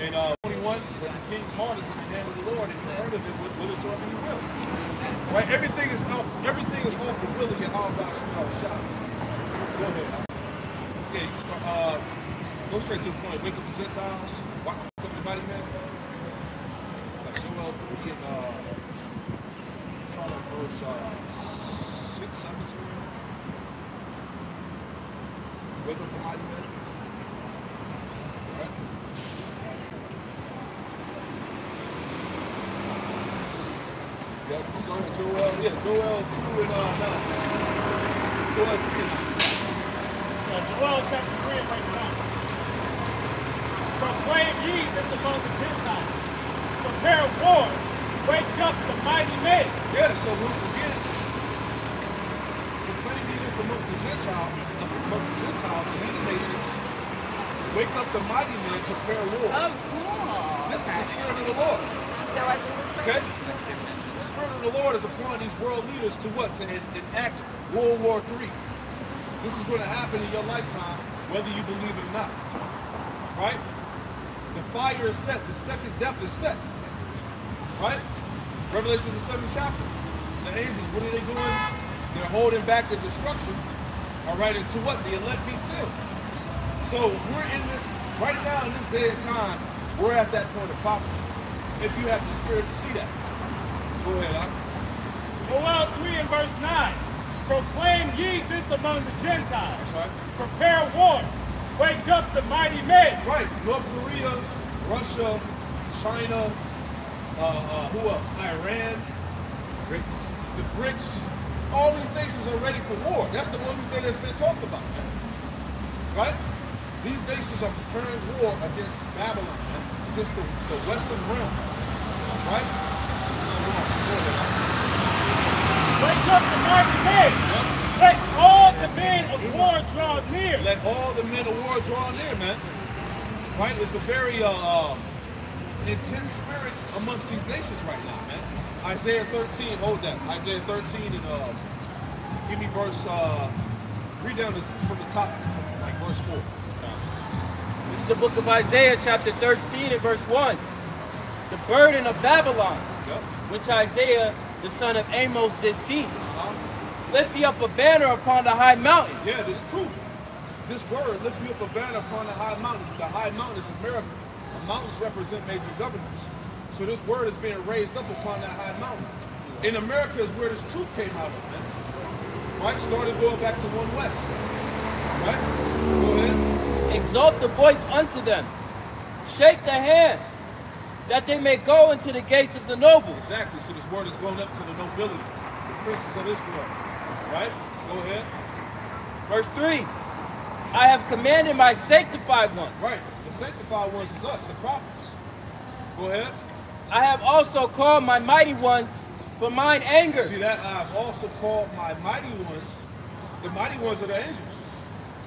In 21, but the king's heart is in the hand of the Lord, and he turneth it whithersoever he will. Right? Everything is off the will of Yahweh Shah. Go ahead. Yeah, you start, go straight to the point. Wake up the Gentiles. Wake up the mighty men. It's like Joel 3 and try to verse 6, 7 somewhere. Wake up the mighty men. Right? Yep, start with Joel 2 and 9. Go ahead, So Joel chapter 3 and verse 9. Proclaim ye this among the Gentiles. Prepare war. Wake up the mighty men. Yeah, so once again, proclaim ye this amongst the Gentiles, the heathen nations. Wake up the mighty men, prepare war. Oh, cool. This is the Spirit of the Lord. So I believe. Okay? The Spirit of the Lord is upon these world leaders to what? To enact World War III. This is going to happen in your lifetime, whether you believe it or not. Right? The fire is set. The second death is set. Right? Revelation the 7th chapter. The angels, what are they doing? They're holding back the destruction. All right, into what? The elect be sealed. So we're in this, right now in this day and time, we're at that point of prophecy. If you have the Spirit to see that. Go ahead, Al. Joel 3 and verse 9. Proclaim ye this among the Gentiles. That's right. Prepare war. Wake up the mighty men. Right. North Korea, Russia, China, who else? Iran, the BRICS. All these nations are ready for war. That's the only thing that's been talked about. Right? These nations are preparing war against Babylon, against the Western realm. Right? Wake up the mighty men. Yep. Let all the men of war draw near. Let all the men of war draw near, man. Right? It's a very intense spirit amongst these nations right now, man. Isaiah 13, hold that. Isaiah 13 and give me verse, read down from the top, like verse 4. This is the book of Isaiah, chapter 13 and verse 1. The burden of Babylon, Yep. which Isaiah, the son of Amos, did see. Lift ye up a banner upon the high mountain. Yeah, this truth. This word, lift you up a banner upon the high mountain. The high mountain is America. The mountains represent major governments. So this word is being raised up upon that high mountain. In America is where this truth came out of, man. Right? Started going back to 1 West. Right? Go ahead. Exalt the voice unto them. Shake the hand, that they may go into the gates of the nobles. Exactly. So this word is going up to the nobility, the princes of Israel. Right? Go ahead. Verse 3. I have commanded my sanctified one. Right. The sanctified ones is us, the prophets. Go ahead. I have also called my mighty ones for mine anger. See that? I have also called my mighty ones. The mighty ones are the angels.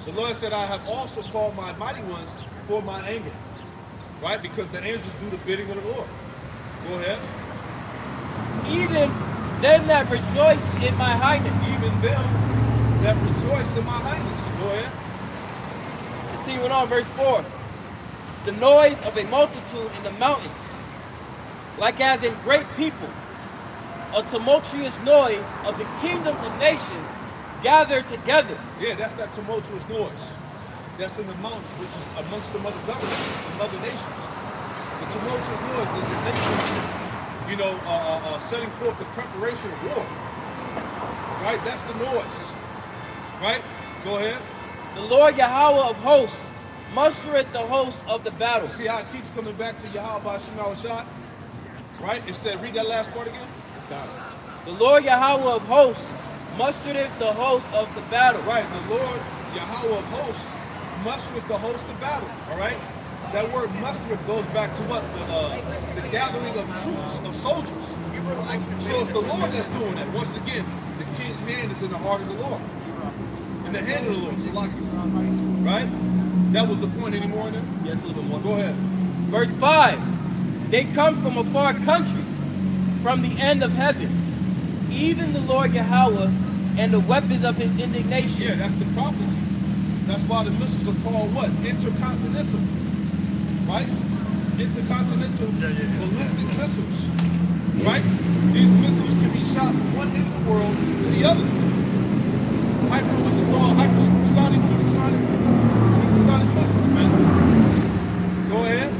The Lord said, I have also called my mighty ones for my anger. Right? Because the angels do the bidding of the Lord. Go ahead. Even them that rejoice in my highness. Even them that rejoice in my highness. Go ahead. Continuing on, verse 4. The noise of a multitude in the mountains, like as in great people, a tumultuous noise of the kingdoms of nations gathered together. Yeah, that's that tumultuous noise. That's in the mountains, which is amongst the other governments, the other nations. The tumultuous noise that the nations, setting forth the preparation of war. Right? That's the noise. Right? Go ahead. The Lord Yahweh of hosts mustereth the hosts of the battle. See how it keeps coming back to Yahweh Shah? Right? It said, read that last part again. The Lord Yahweh of hosts mustereth the hosts of the battle. Right, the Lord Yahweh of hosts mustereth the host of battle. All right? That word mustereth goes back to what? The gathering of troops, of soldiers. So it's the Lord that's doing that. Once again, the king's hand is in the heart of the Lord. In the hand of the Lord, Salaki. Right? That was the point. Any more in there? Yes, a little bit more. Go ahead. Verse 5. They come from a far country, from the end of heaven, even the Lord Yahweh and the weapons of his indignation. Yeah, that's the prophecy. That's why the missiles are called what? Intercontinental. Right? intercontinental ballistic missiles, right? These missiles can be shot from one end of the world to the other. What's it called? Supersonic missiles, man. Go ahead.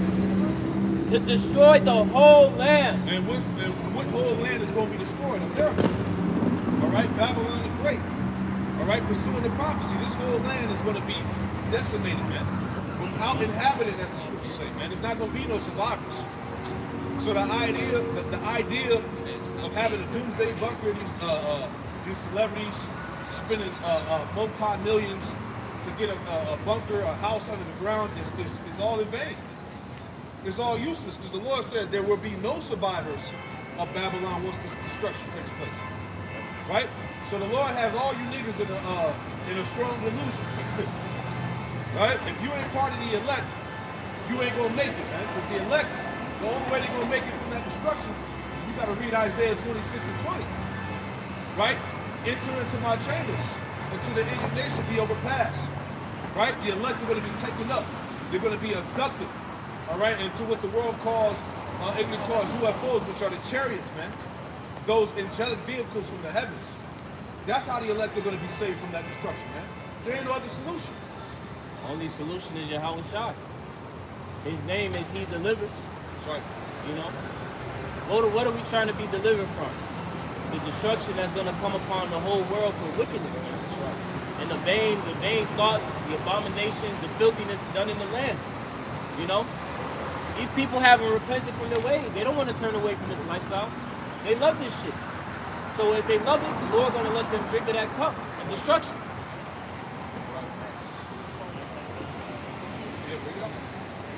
To destroy the whole land. And what whole land is going to be destroyed? America. All right, Babylon the Great. All right, pursuing the prophecy, this whole land is going to be decimated, man. Without inhabited, as the scriptures say, man. There's not going to be no survivors. So the idea of having a doomsday bunker, these celebrities spending multi-millions to get a bunker, a house under the ground, is all in vain. It's all useless, because the Lord said there will be no survivors of Babylon once this destruction takes place. Right? So the Lord has all you niggas in a strong delusion. Right? If you ain't part of the elect, you ain't gonna make it, man. Because the elect, the only way they're gonna make it from that destruction is you gotta read Isaiah 26 and 20. Right? Enter into my chambers until the indignation be overpassed. Right? The elect are gonna be taken up. They're gonna be abducted. All right, into what the world calls, ignorant calls UFOs, which are the chariots, man. Those angelic vehicles from the heavens. That's how the elect are going to be saved from that destruction, man. There ain't no other solution. Only solution is Yahweh Shai. His name is He Delivers. That's right. You know? What are we trying to be delivered from? The destruction that's going to come upon the whole world for wickedness, man. That's right. And the vain thoughts, the abominations, the filthiness done in the lands. You know? These people haven't repented from their ways. They don't want to turn away from this lifestyle. They love this shit. So if they love it, the Lord gonna let them drink of that cup of destruction.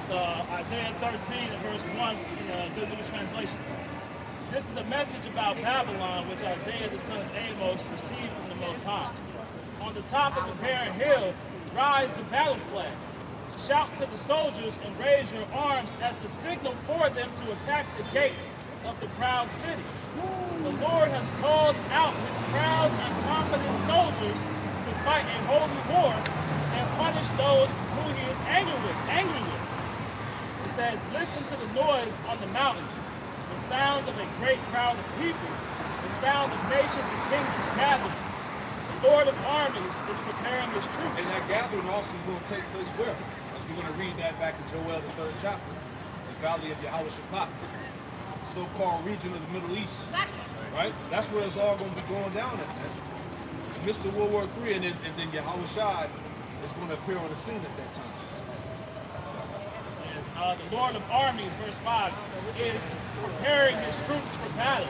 It's Isaiah 13 and verse 1 in the Good News Translation. This is a message about Babylon, which Isaiah the son of Amos received from the Most High. On the top of the barren hill, rise the battle flag. Shout to the soldiers and raise your arms as the signal for them to attack the gates of the proud city. The Lord has called out his proud and confident soldiers to fight a holy war and punish those who he is angry with. It says, listen to the noise on the mountains, the sound of a great crowd of people, the sound of nations and kingdoms gathering. The Lord of armies is preparing his troops. And that gathering also is going to take place where? We're going to read that back in Joel, the 3rd chapter, the Valley of Yahweh Shaphat, so-called region of the Middle East, right? That's where it's all going to be going down at, man. Mr. World War III, and then Yahweh Shai is going to appear on the scene at that time. It says, the Lord of armies, verse 5, is preparing his troops for battle.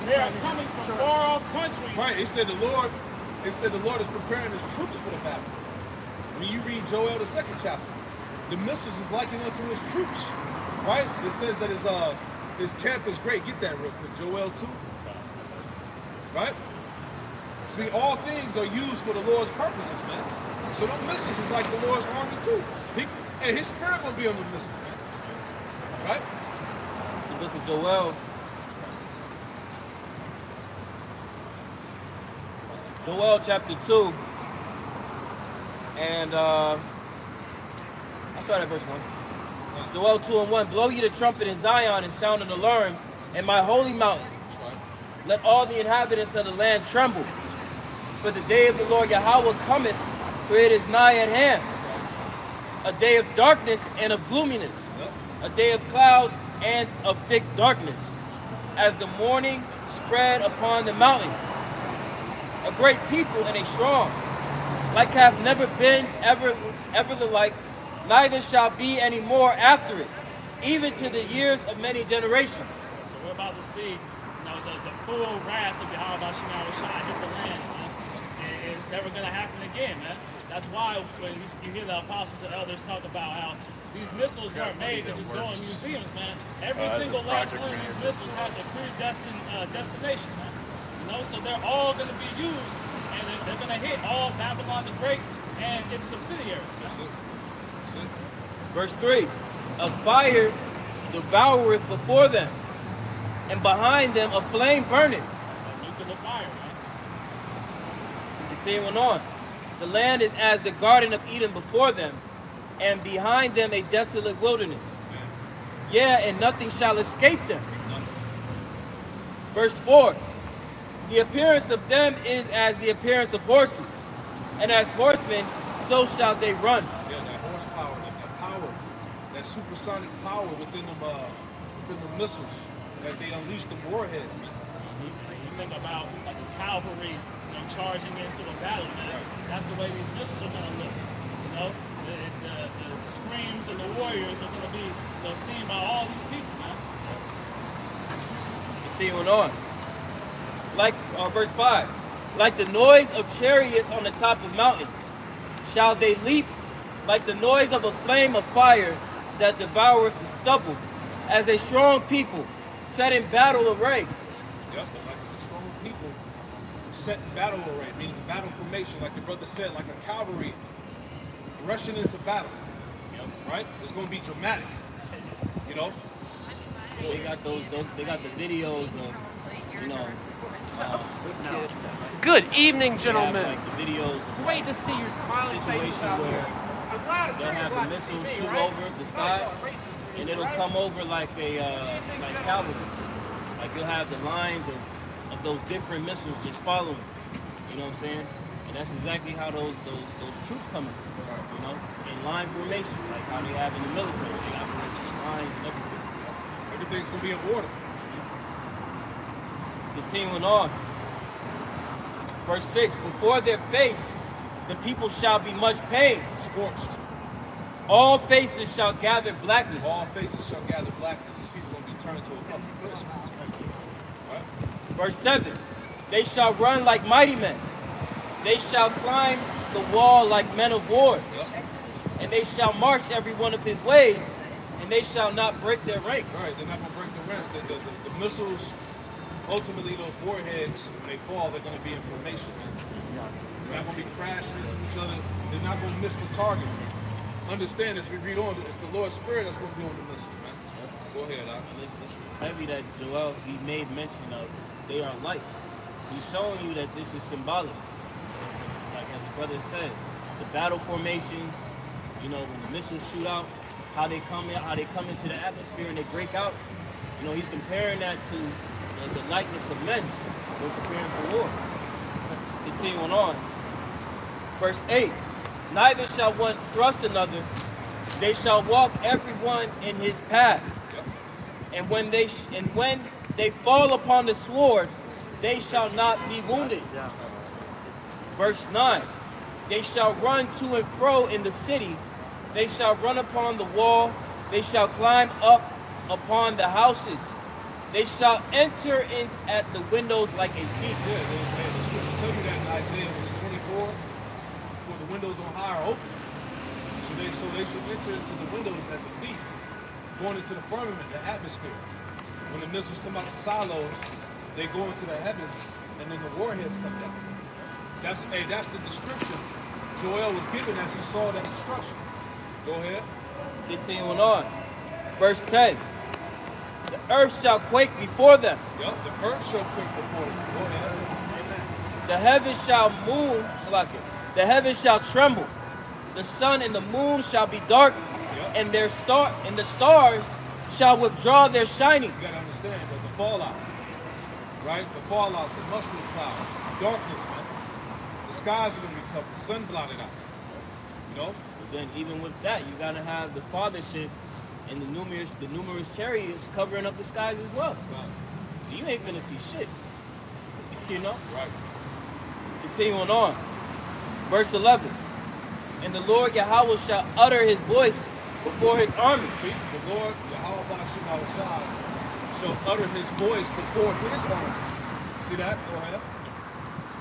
They are coming from far-off countries. Right, it said the Lord is preparing his troops for the battle. When you read Joel, the 2nd chapter, the missiles is likened unto his troops, right? It says that his camp is great. Get that real quick, Joel 2, right? See, all things are used for the Lord's purposes, man. So those missiles is like the Lord's army too. And his spirit will be on the missiles, man. Right? It's the book of Joel. Joel chapter 2. And I start at verse 1. Joel 2 and 1. Blow ye the trumpet in Zion and sound an alarm in my holy mountain. Let all the inhabitants of the land tremble. For the day of the Lord Yahweh cometh, for it is nigh at hand. A day of darkness and of gloominess. A day of clouds and of thick darkness. As the morning spread upon the mountains. A great people and a strong. Like hath never been ever the like, neither shall be any more after it, even to the years of many generations. So we're about to see, the full wrath of Yahweh Shai hit the land, man. And it's never going to happen again, man. That's why when you hear the apostles and elders talk about how these missiles weren't made to just go in museums, man. Every single last one of these missiles has a predestined destination, man. So they're all going to be used. And they're going to hit all Babylon the Great and its subsidiaries. That's it. Verse 3. A fire devoureth before them, and behind them a flame burneth. Nuclear fire, man. Continuing on. The land is as the Garden of Eden before them, and behind them a desolate wilderness. Yeah, and nothing shall escape them. Verse 4. The appearance of them is as the appearance of horses, and as horsemen, so shall they run. Yeah, that horsepower, that power, that supersonic power within the missiles as they unleash the warheads, man. You think about like the cavalry charging into a battle, man. That's the way these missiles are going to look. You know, the screams of the warriors are going to be seen by all these people, man. Continuing on. Like verse 5. Like the noise of chariots on the top of mountains, shall they leap, like the noise of a flame of fire that devoureth the stubble, as a strong people set in battle array. Yep, but like it's a strong people set in battle array, meaning battle formation, like the brother said, like a cavalry rushing into battle. Yep. Right? It's going to be dramatic. You know? They got they got the videos of, you know. Good evening, They gentlemen. have, like, the videos of Great to see your smiling faces situation out where here. I'm glad they'll have the missiles shoot over the skies, and it'll come over like a like cavalry. Like you'll have the lines of those different missiles just following. You know what I'm saying? And that's exactly how those troops come in. You know, in line formation, like how they have in the military. They got lines and everything. Everything's going to be in order. Continuing on. Verse 6, before their face the people shall be much pain. Scorched. All faces shall gather blackness. All faces shall gather blackness. These people are going to be turned to a fucking Christmas. Right? Verse 7, they shall run like mighty men. They shall climb the wall like men of war. Yep. And they shall march every one of his ways, and they shall not break their ranks. All right, they're not going to break the ranks. The missiles, ultimately those warheads, when they fall, they're going to be in formation, man. They're not going to be crashing into each other. They're not going to miss the target. Understand this, we read on, it's the Lord's Spirit that's going to be on the missiles, man. Go ahead, Doc. And it's heavy that Joel, he made mention of they are light. He's showing you that this is symbolic. Like as the brother said, the battle formations, you know, when the missiles shoot out, how they come into the atmosphere and they break out. You know, he's comparing that to the likeness of men. We're preparing for war. Continuing on. Verse 8. Neither shall one thrust another, they shall walk everyone in his path. Yep. And when they fall upon the sword, they shall not be wounded. Verse 9. They shall run to and fro in the city, they shall run upon the wall, they shall climb up upon the houses, they shall enter in at the windows like a thief. Yeah, the scriptures tell you that in Isaiah, was it 24? For the windows on high are open. So they should enter into the windows as a thief, going into the firmament, the atmosphere. When the missiles come out the silos, they go into the heavens, and then the warheads come down. That's the description Joel was given as he saw that destruction. Go ahead. Continuing on. Verse 10. The earth shall quake before them. Yep, the earth shall quake before them. Go ahead. The heavens shall move, the heavens shall tremble. The sun and the moon shall be darkened, Yep. and the stars shall withdraw their shining. You gotta understand that the fallout, right? The fallout, the mushroom cloud, darkness, man. The skies are gonna be covered, the sun blotted out. You know? But then even with that, you gotta have the fathership and the numerous chariots covering up the skies as well. Right. So you ain't finna see shit. You know? Right. Continuing on. Verse 11. And the Lord Yahweh shall utter his voice before his army. See, the Lord, Yahweh shall utter his voice before his army. See that? Go ahead.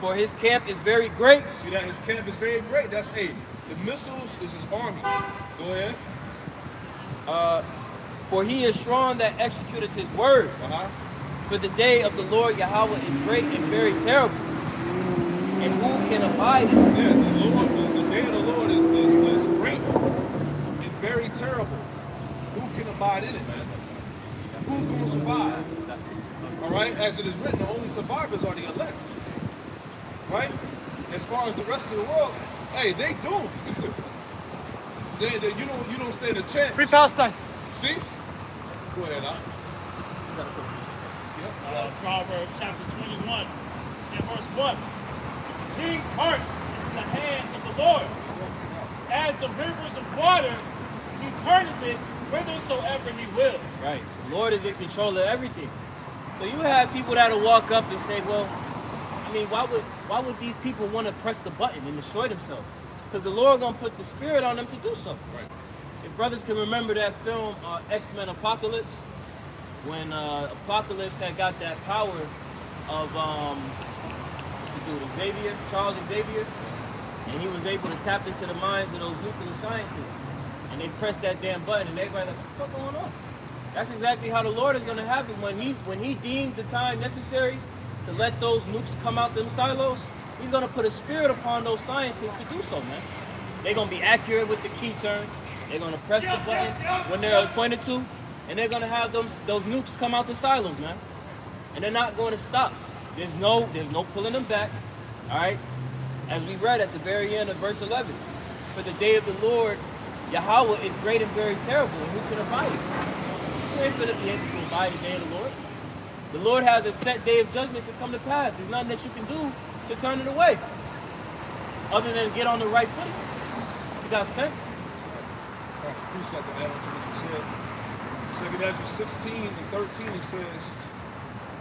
For his camp is very great. See that? His camp is very great. That's the missiles is his army. Go ahead. For he is strong that executeth his word. For the day of the Lord Yahweh is great and very terrible. And who can abide it? Yeah, the day of the Lord is great and very terrible. Who can abide in it, man? Who's going to survive? All right? As it is written, the only survivors are the elect. Right? As far as the rest of the world, hey, they doomed. You don't stand a chance. Free Palestine. See? Go ahead, Al. Proverbs chapter 21 and verse 1. The king's heart is in the hands of the Lord. As the rivers of water, he turneth it whithersoever he will. Right. The Lord is in control of everything. So you have people that'll walk up and say, well, I mean, why would these people want to press the button and destroy themselves? Because the Lord gonna put the spirit on them to do so. Right. If brothers can remember that film, X-Men Apocalypse, when Apocalypse had got that power of what's the dude, Xavier, Charles Xavier, and he was able to tap into the minds of those nuclear scientists, and they pressed that damn button, and everybody like, what the fuck going on? That's exactly how the Lord is gonna have it when he deemed the time necessary to let those nukes come out them silos. He's gonna put a spirit upon those scientists to do so, man. They're gonna be accurate with the key turn. They're gonna press the button when they're appointed to, and they're gonna have those nukes come out the silos, man. And they're not going to stop. There's no pulling them back. All right. As we read at the very end of verse 11, for the day of the Lord, Yahweh is great and very terrible, and who can abide it? You ain't finna be able to abide the day of the Lord. The Lord has a set day of judgment to come to pass. There's nothing that you can do to turn it away, other than get on the right foot. You got sense. All right, appreciate that, add on to what you said. 2 Ezra 16 and 13, it says,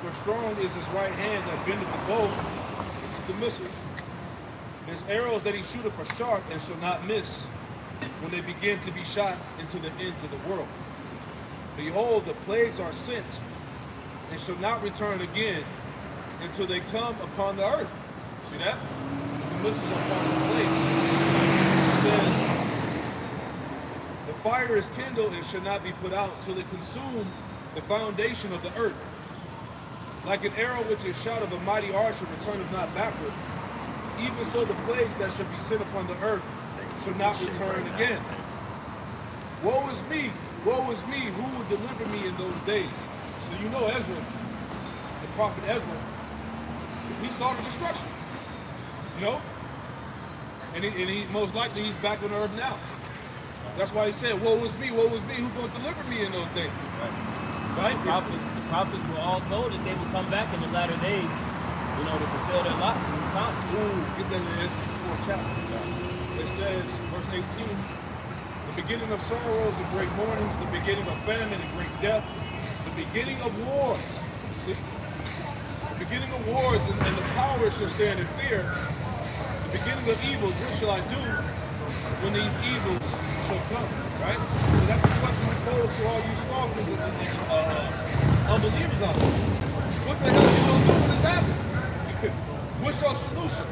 for strong is his right hand that bendeth the bow, which is the missiles. His arrows that he shooteth are sharp and shall not miss when they begin to be shot into the ends of the world. Behold, the plagues are sent and shall not return again until they come upon the earth. See that? The missiles upon the plagues. It says, the fire is kindled and shall not be put out till it consume the foundation of the earth. Like an arrow which is shot of a mighty archer returneth not backward, even so the plagues that shall be sent upon the earth shall not return again. Woe is me, who will deliver me in those days? So you know Ezra, the prophet Ezra, he saw the destruction, you know? And he most likely he's back on earth now. That's why he said, woe is me, who's going to deliver me in those days? Right? The prophets were all told that they would come back in the latter days, you know, to fulfill their lots in this time. Ooh, get that in Ezra 4th chapter. It says, verse 18, the beginning of sorrows and great mournings, the beginning of famine and great death, the beginning of wars. See? The beginning of wars, and the power shall stand in fear. The beginning of evils, what shall I do when these evils shall come? Right? So that's the question we pose to all you scoffers and unbelievers out there. What the hell are you going to do when this happens? What's your solution?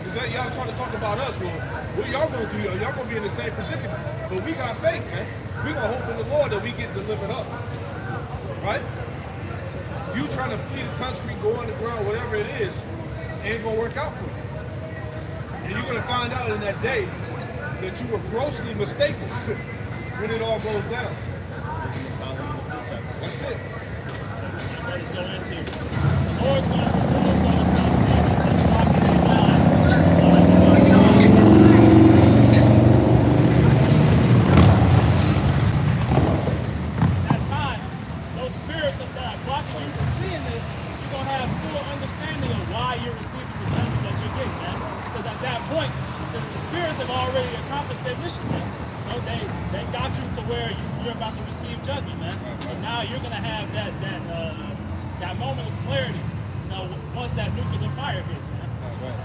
Is that y'all trying to talk about us? Well, what y'all going to do? Y'all going to be in the same predicament. But we got faith, man. We going to hope in the Lord that we get delivered up. Right? You trying to flee the country, go underground, whatever it is, ain't going to work out for you. And you're going to find out in that day that you were grossly mistaken when it all goes down. That's it. What is going into? The Lord's going to that moment of clarity, you know, once that nuclear fire hits, man. That's right.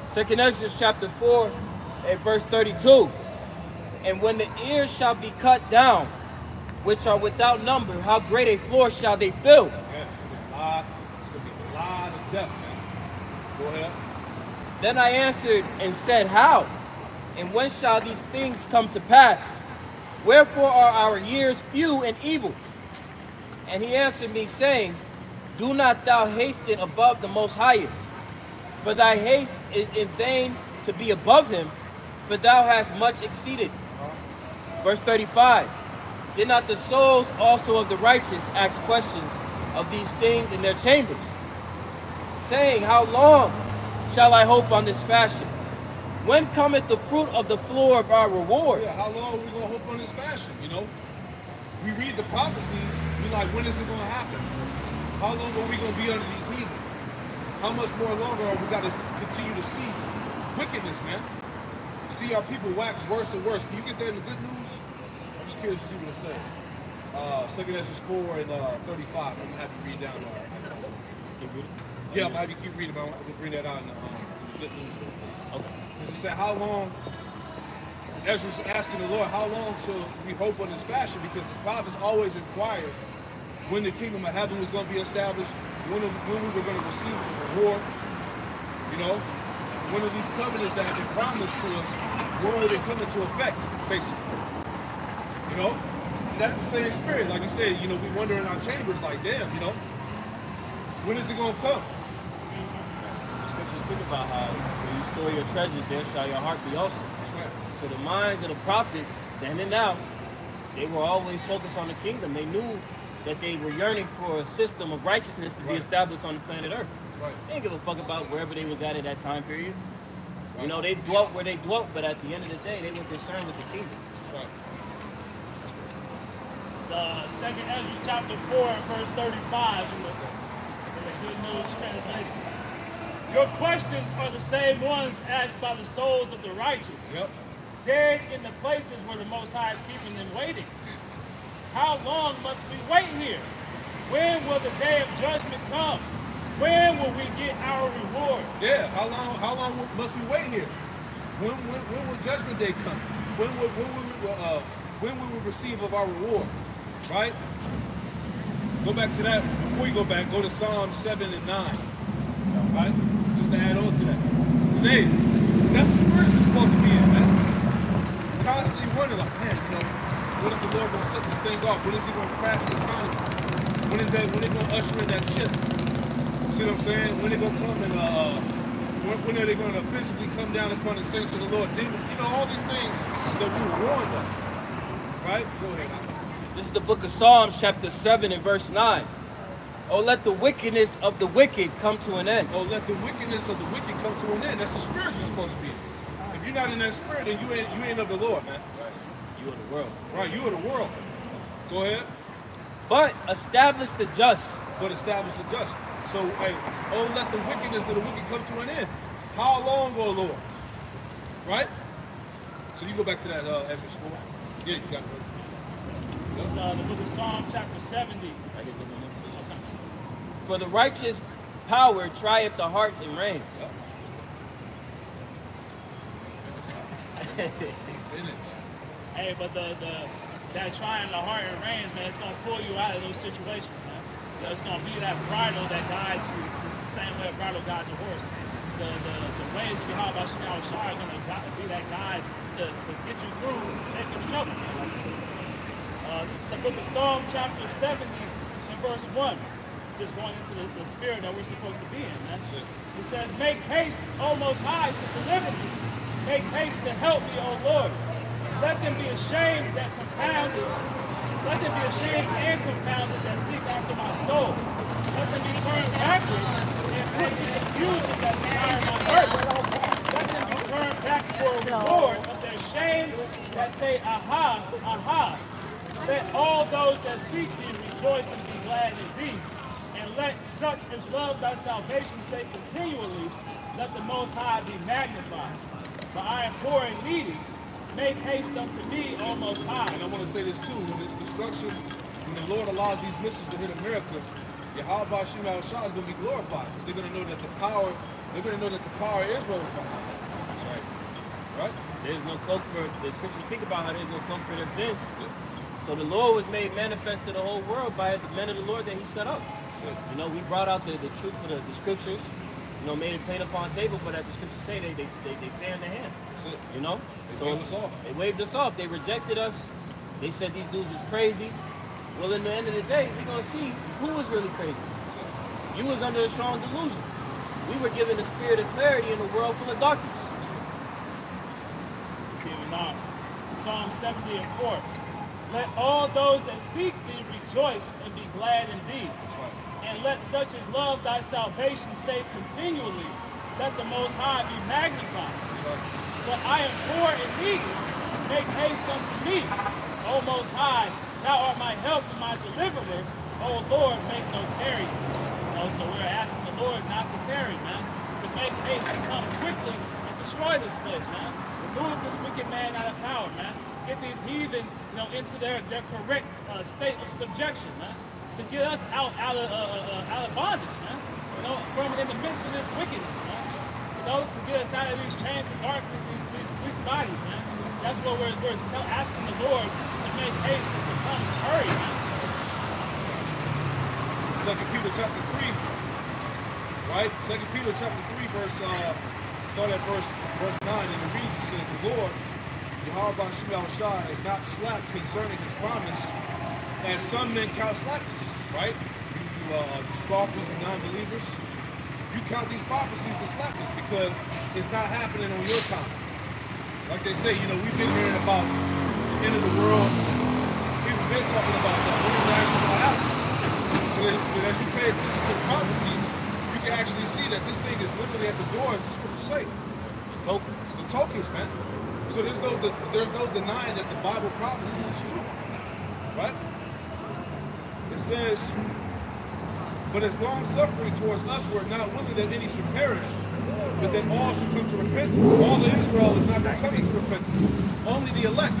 Second Ezra chapter 4 and verse 32. And when the ears shall be cut down, which are without number, how great a floor shall they fill? Yeah, it's gonna be a lot of death, man. Go ahead. Then I answered and said, how? And when shall these things come to pass? Wherefore are our years few and evil? And he answered me, saying, do not thou hasten above the Most Highest, for thy haste is in vain to be above him, for thou hast much exceeded. Verse 35, did not the souls also of the righteous ask questions of these things in their chambers, saying, how long shall I hope on this fashion? When cometh the fruit of the floor of our reward? Yeah, how long are we going to hope on this fashion, you know? We read the prophecies, we like, when is it going to happen? How long are we going to be under these heathen? How much more longer are we got to continue to see wickedness, man? See our people wax worse and worse. Can you get that in the good news? I'm just curious to see what it says. 2 Ezra 4 and 35. I'm going to have you read down. Can you read it? Yeah, I'm going to have you keep reading, but I'm going to bring that out in the good news. Okay. Because it said, how long, Ezra's asking the Lord, how long shall we hope on this fashion? Because the prophets always inquired when the kingdom of heaven was going to be established, when we were going to receive reward, you know, one of these covenants that have been promised to us, when will they come into effect, basically, you know? And that's the same spirit, like you said, you know, we wonder in our chambers, like, damn, you know, when is it going to come? The scriptures speak about how when you store your treasures, there shall your heart be also. That's right. So the minds of the prophets, then and now, they were always focused on the kingdom. They knew that they were yearning for a system of righteousness to be established on the planet Earth. Right. They didn't give a fuck about wherever they was at that time period. Right. You know, they dwelt where they dwelt, but at the end of the day, they were concerned with the kingdom. That's right. It's 2 Ezra chapter 4 and verse 35 in the Good News translation. Your questions are the same ones asked by the souls of the righteous. Yep. Dead in the places where the Most High is keeping them waiting. How long must we wait here? When will the day of judgment come? When will we get our reward? Yeah, how long must we wait here? When will judgment day come? When will we receive of our reward? Right? Go back to that. Before you go back, go to Psalm 7 and 9. Right? Just to add on to that. Because, hey, that's the spirit you're supposed to be in, man. Constantly wondering, like, man, you know, when is the Lord going to set this thing off? When is he going to crash the economy? When is they going to usher in that chip? See what I'm saying? When they going to come and, when are they going to physically come down upon the saints of the Lord? You know, all these things that we were warned of. Right? Go ahead, Al. This is the book of Psalms, chapter 7 and verse 9. Oh, let the wickedness of the wicked come to an end. Oh, let the wickedness of the wicked come to an end. That's the spirit you're supposed to be in. If you're not in that spirit, then you ain't of the Lord, man. You of the world. Right, you of the world. Go ahead. But establish the just. But establish the just. So, hey, oh, let the wickedness of the wicked come to an end. How long, oh Lord? Right? So you go back to that Ezra 4. Yeah, you got it. It's the book of Psalm chapter 70. For the righteous power trieth the hearts and reins. Finish. Hey, but that trying the heart and reins, man, it's gonna pull you out of those situations, man. You know, it's gonna be that bridle that guides you. It's the same way a bridle guides a horse. The ways of Yahweh Shai are gonna be that guide to get you through, take you trouble. This is the book of Psalm chapter 70 and verse 1. Just going into the spirit that we're supposed to be in, man. It says, make haste, O Most High, to deliver me. Make haste to help me, O Lord. Let them be ashamed that confounded. Let them be ashamed and confounded that seek after my soul. Let them be turned backward and put to confusion that desire my hurt. Let them be turned back for a reward of their shame that say, aha, aha. Let all those that seek thee rejoice and be glad indeed. And let such as love thy salvation say continually, let the Most High be magnified. For I am poor and needy. Make haste unto me, O Most High. And I want to say this too, when this destruction, when the Lord allows these missiles to hit America, Yahweh Shai is going to be glorified. Because they're going to know that the power of Israel is behind it. That's right. Right? There's no cloak for, the scriptures speak about how there's no cloak for their sins. So the Lord was made manifest to the whole world by the men of the Lord that he set up. You know, we brought out the truth of the scriptures, you know, made it plain upon table, but as the scriptures say, they fanned the hand. That's it. You know? They waved us off. They waved us off. They rejected us. They said these dudes is crazy. Well, in the end of the day, we're going to see who was really crazy. You was under a strong delusion. We were given the spirit of clarity in a world full of darkness. Psalm 70 and 4. Let all those that seek thee rejoice and be glad indeed. That's right. And let such as love thy salvation say continually, let the Most High be magnified. That's right. but I am poor and needy. Make haste unto me, O Most High. Thou art my help and my deliverer. O Lord, make no tarry. You know, so we're asking the Lord not to tarry, man. To make haste to come quickly and destroy this place, man. Remove this wicked man out of power, man. Get these heathens, you know, into their correct state of subjection, man. To get us out of bondage, man. You know, from in the midst of this wickedness, man. You know, to get us out of these chains of darkness, these weak bodies, man. That's what we're asking the Lord to make haste and to come hurry, man. 2 Peter chapter 3, right? 2 Peter chapter 3, start at verse 9, and it reads, it says, the Lord, Yahweh Shai, is not slack concerning his promise, as some men count slackness, right? You scoffers and non-believers, you count these prophecies as slackness because it's not happening on your time. Like they say, you know, we've been hearing about the end of the world. People have been talking about that. When is it actually going to happen? But as you pay attention to the prophecies, you can actually see that this thing is literally at the door, as the scriptures say. The tokens. The tokens, man. So there's no denying that the Bible prophecies is true. Right? It says, but as long suffering towards us, we're not willing that any should perish, but that all should come to repentance. And all of Israel is not coming to repentance. Only the elect.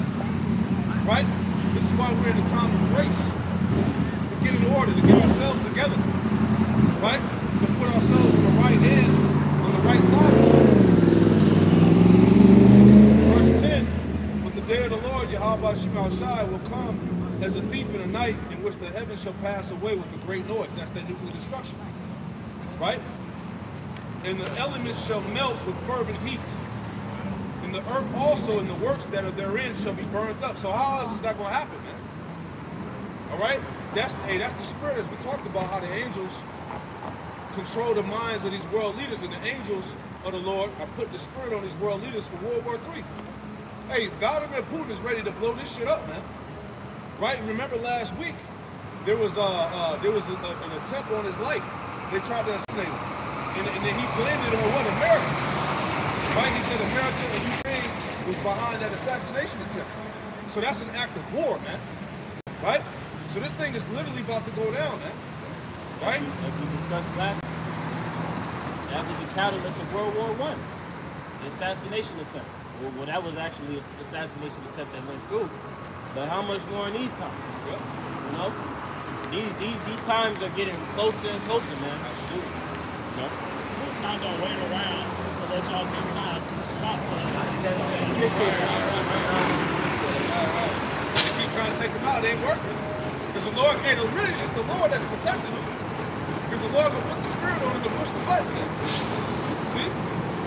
Right? This is why we're in a time of grace. To get in order, to get ourselves together. Right? To put ourselves on the right hand, on the right side. Verse 10, but the day of the Lord, Yahweh Shai, will come as a thief in the night, in which the heavens shall pass away with a great noise. That's that nuclear destruction. Right? And the elements shall melt with fervent heat. And the earth also and the works that are therein shall be burned up. So how else is that going to happen, man? All right? That's the spirit, as we talked about, how the angels control the minds of these world leaders. And the angels of the Lord are putting the spirit on these world leaders for World War III. Hey, Vladimir Putin is ready to blow this shit up, man. Right? Remember last week, there was an attempt on his life. They tried to assassinate him. And then he blamed it on what? America. Right? He said America and Ukraine was behind that assassination attempt. So that's an act of war, man. Right? So this thing is literally about to go down, man. Right? Like we discussed last week, that was the catalyst of World War I, the assassination attempt. Well, that was actually an assassination attempt that went through. But how much more in these times? Yeah. You know? These times are getting closer and closer, man. Absolutely. Yep. We're not going to wait around to let y'all get time to talk to us. They keep trying to take them out. It ain't working. Because the Lord, it's the Lord that's protecting them. Because the Lord will put the spirit on them to push the button. See?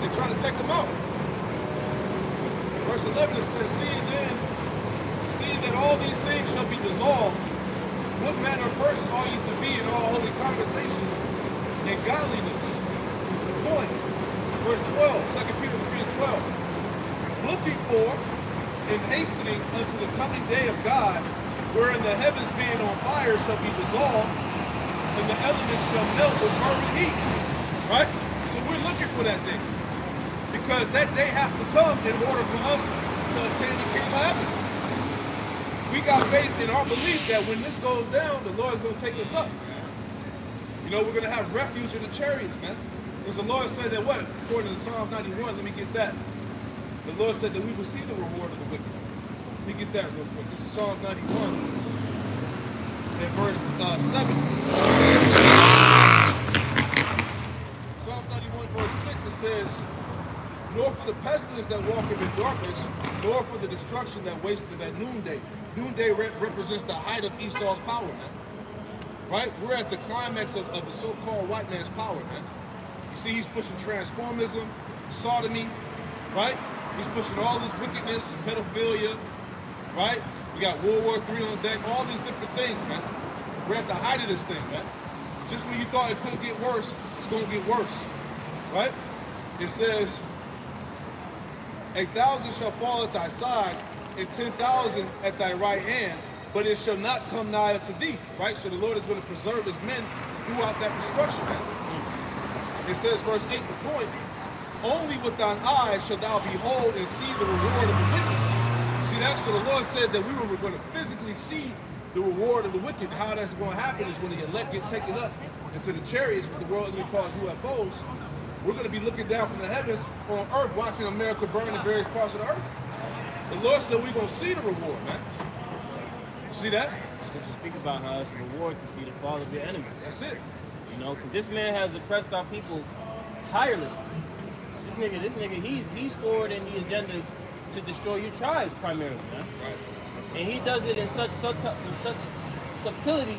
They're trying to take them out. Verse 11, it says, seeing that all these things shall be dissolved, what manner of person are you to be in all holy conversation and godliness? The point. Verse 12, 2 Peter 3 and 12. Looking for and hastening unto the coming day of God, wherein the heavens being on fire shall be dissolved, and the elements shall melt with fervent heat. Right? So we're looking for that day. Because that day has to come in order for us to attain the kingdom of heaven. We got faith in our belief that when this goes down, the Lord's going to take us up. You know, we're going to have refuge in the chariots, man. Because the Lord said that what? According to Psalm 91, let me get that. The Lord said that we will see the reward of the wicked. Let me get that real quick. This is Psalm 91 and verse 7. Psalm 91 verse 6, it says, nor for the pestilence that walketh in darkness, nor for the destruction that wasteth at noonday. Noonday represents the height of Esau's power, man. Right? We're at the climax of the so-called white man's power, man. You see, he's pushing transformism, sodomy, right? He's pushing all this wickedness, pedophilia, right? We got World War III on deck, all these different things, man. We're at the height of this thing, man. Just when you thought it couldn't get worse, it's going to get worse, right? It says, 1,000 shall fall at thy side, and 10,000 at thy right hand, but it shall not come nigh unto thee, right? So the Lord is going to preserve his men throughout that destruction, man. It says, verse 8, the point, only with thine eyes shalt thou behold and see the reward of the wicked. See that? So the Lord said that we were going to physically see the reward of the wicked. How that's going to happen is when the elect get taken up into the chariots with the world enemy called UFOs. We're going to be looking down from the heavens on earth, watching America burn in various parts of the earth. The Lord said we're going to see the reward, man. You see that? Scriptures speak about how it's a reward to see the fall of your enemy. That's it. You know, because this man has oppressed our people tirelessly. This nigga, he's forwarding the agendas to destroy your tribes primarily, man. Right. And he does it in such subtlety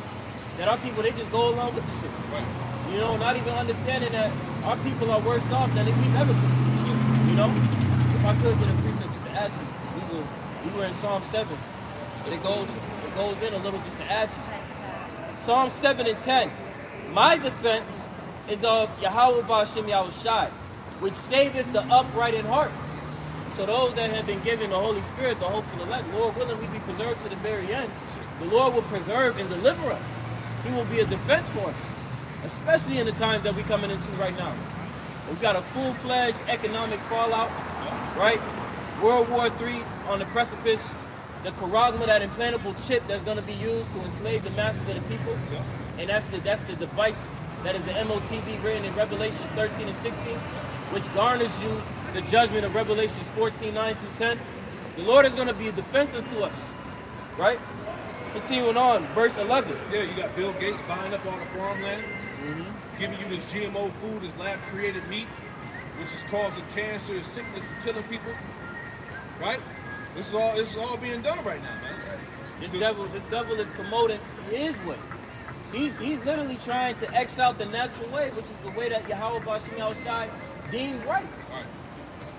that our people, they just go along with the shit. Right. You know, not even understanding that our people are worse off than we've ever been. You know? If I could get a precept just to add to you, we were in Psalm 7. So it goes in a little just to add to you. Psalm 7 and 10. My defense is of Yahweh Ba'ashem Yahushai, which saveth the upright in heart. So those that have been given the Holy Spirit, the hopeful elect, Lord willing, we be preserved to the very end. The Lord will preserve and deliver us. He will be a defense for us, especially in the times that we're coming into right now. We've got a full-fledged economic fallout, right? World War III on the precipice. The charagma, that implantable chip that's going to be used to enslave the masses of the people. And that's the device that is the MOTB written in Revelations 13 and 16, which garners you the judgment of Revelations 14, 9 through 10. The Lord is going to be a defense unto us, right? Continuing on, verse 11. Yeah, you got Bill Gates buying up all the farmland, giving you this GMO food, this lab-created meat, which is causing cancer and sickness and killing people, right? This is all being done right now, man. This devil is promoting his way. He's literally trying to X out the natural way, which is the way that Yahweh Ba'ashem Yahushai deemed right. Right.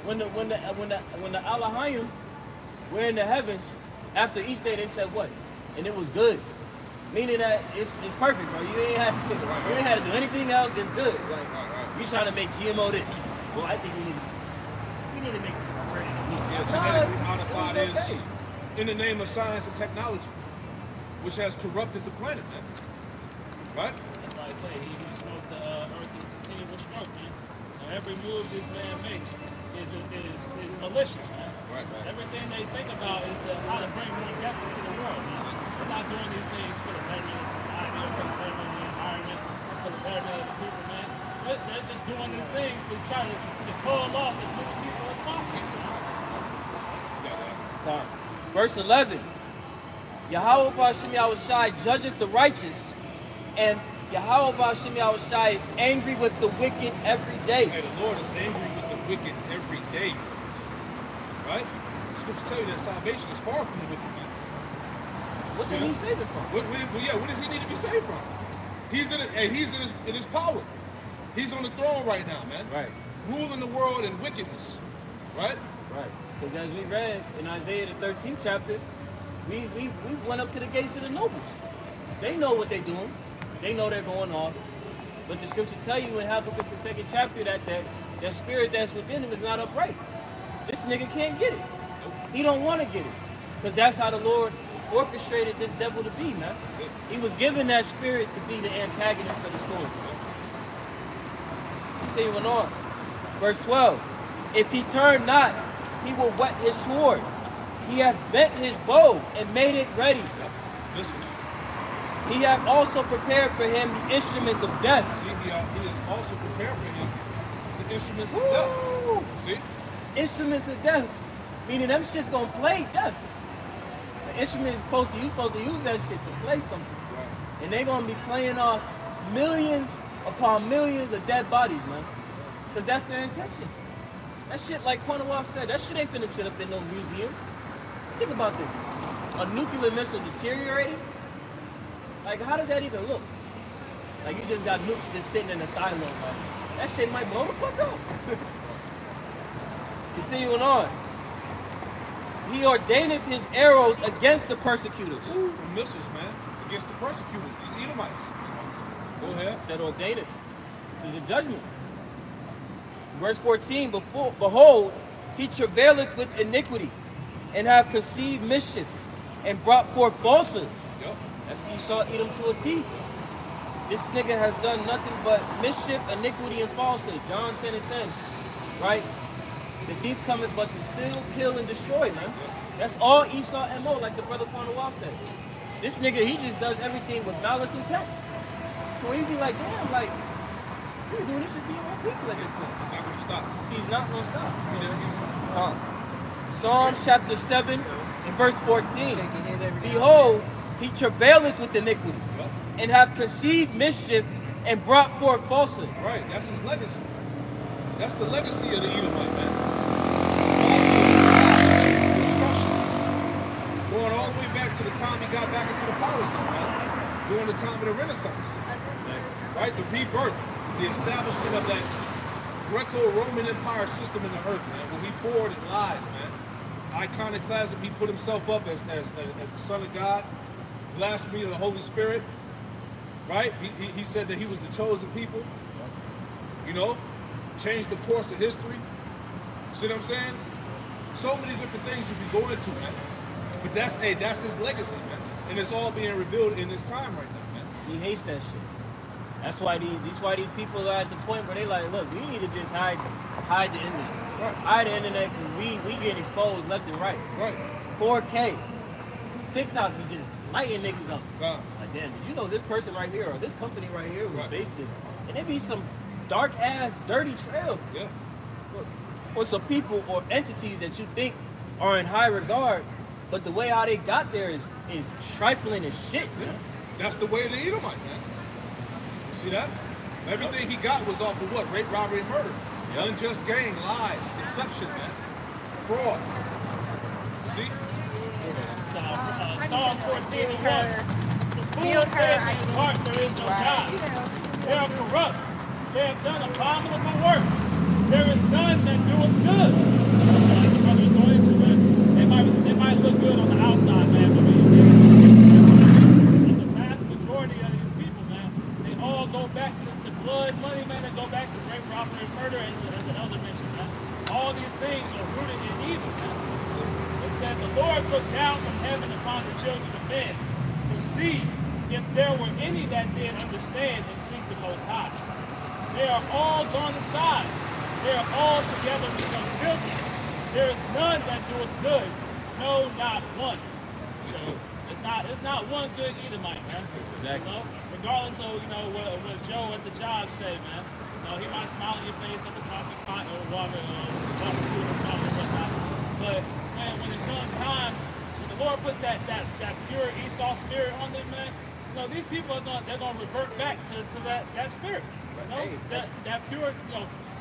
When the Elohim were in the heavens, after each day they said what? And it was good. Meaning that it's perfect, bro. You ain't had to do anything else, it's good. Like, you trying to make GMO this. Well, I think we need to make some alternative. Yeah, genetically modified is in the name of science and technology, which has corrupted the planet, man. Right? That's why I say he smoked the earth in continual stroke, man. Now, every move this man makes is malicious, man. Right. Everything they think about is how to bring more death into the world. They're not doing these things for the betterment of society or for the betterment of the environment or for the betterment of the people, man. They're just doing these things to try to call off as many people as possible. Verse 11. Yahweh Ba'ashem Yahushai judgeth the righteous, and Yahweh Ba'ashem Yahushai is angry with the wicked every day. Hey, the Lord is angry with the wicked every day. Right? The scriptures tell you that salvation is far from the wicked man. What's he need saved from? What does he need to be saved from? He's in his power. He's on the throne right now, man. Right. Ruling the world in wickedness. Right? Right. Because as we read in Isaiah the 13th chapter, we went up to the gates of the nobles. They know what they're doing. They know they're going off. But the scriptures tell you in Habakkuk the 2nd chapter that spirit that's within him is not upright. This nigga can't get it. He don't want to get it. Because that's how the Lord orchestrated this devil to be, man. He was given that spirit to be the antagonist of the story. Continuing on. Verse 12. If he turn not, he will whet his sword. He hath bent his bow and made it ready. He hath also prepared for him the instruments of death. See, he has also prepared for him the instruments of death. See? Instruments of death. Meaning them shit's gonna play death. The instrument is supposed to use that shit to play something. Right. And they're gonna be playing off millions upon millions of dead bodies, man. Because that's their intention. That shit, like Quanawaf said, that shit ain't finna sit up in no museum. Think about this. A nuclear missile deteriorating? Like, how does that even look? Like, you just got nukes just sitting in a silo, man. That shit might blow the fuck up. Continuing on. He ordaineth his arrows against the persecutors. Ooh, the missiles, man. Against the persecutors, these Edomites. Go ahead. Said ordaineth. This is a judgment. Verse 14, behold, he travaileth with iniquity, and have conceived mischief, and brought forth falsehood. Yep. That's Esau Edom to a T. This nigga has done nothing but mischief, iniquity, and falsehood. John 10 and 10. right? The thief cometh but to steal, kill, and destroy, man. That's all Esau M.O., like the brother Cornwall said. This nigga, he just does everything with malice intent. So you be like, damn, like, you're doing this shit to your own people at this point. He's not going to stop. He's not going to stop. Psalms chapter 7 and verse 14. Behold, he travaileth with iniquity, and hath conceived mischief, and brought forth falsehood. Right, that's his legacy. That's the legacy of the Edomite, man. Destruction. Going all the way back to the time he got back into the power center, man. During the time of the Renaissance. Right, the rebirth, the establishment of that Greco-Roman Empire system in the earth, man, where he poured in lies, man. Iconoclasm, he put himself up as the Son of God, blasphemy of the Holy Spirit, right? He said that he was the chosen people, you know, changed the course of history. See what I'm saying? So many different things you be going to, man. But that's his legacy, man. And it's all being revealed in this time right now, man. He hates that shit. That's why these people are at the point where they like, look, we need to just hide the internet. Right. Hide the internet because we get exposed left and right. Right. 4K. TikTok be just lighting niggas up. Like, damn, did you know this person right here or this company right here was right. based in, and it be some dark ass, dirty trail. Yeah. For some people or entities that you think are in high regard, but the way how they got there is trifling as shit. Yeah. That's the way of the Edomite, man. You see that? Everything he got was off of what? Rape, robbery, and murder. Yep. Unjust gain, lies, deception, man. Fraud. See? Psalm 14 and 1. The fool said in his heart, there is no God. They are corrupt. They have done abominable works. There is none that doeth good. Like the brother was going into it. They might look good on the outside, man, but the vast majority of these people, man, they all go back to blood money, man. They go back to rape, robbery, and murder, as the elder mentioned, man. All these things are rooted in evil, man. It said the Lord looked down from heaven upon the children of men to see if there were any that did understand and seek the Most High. They are all gone aside. They are all together become filthy. There is none that doeth good, no, not one. So it's not one good Edomite, man. Exactly. You know? Regardless of what Joe at the job say, man. He might smile in your face at the coffee pot or water or whatnot. But man, when it comes time, when the Lord puts that pure Esau spirit on them, man, these people they're gonna revert back to that spirit. That pure,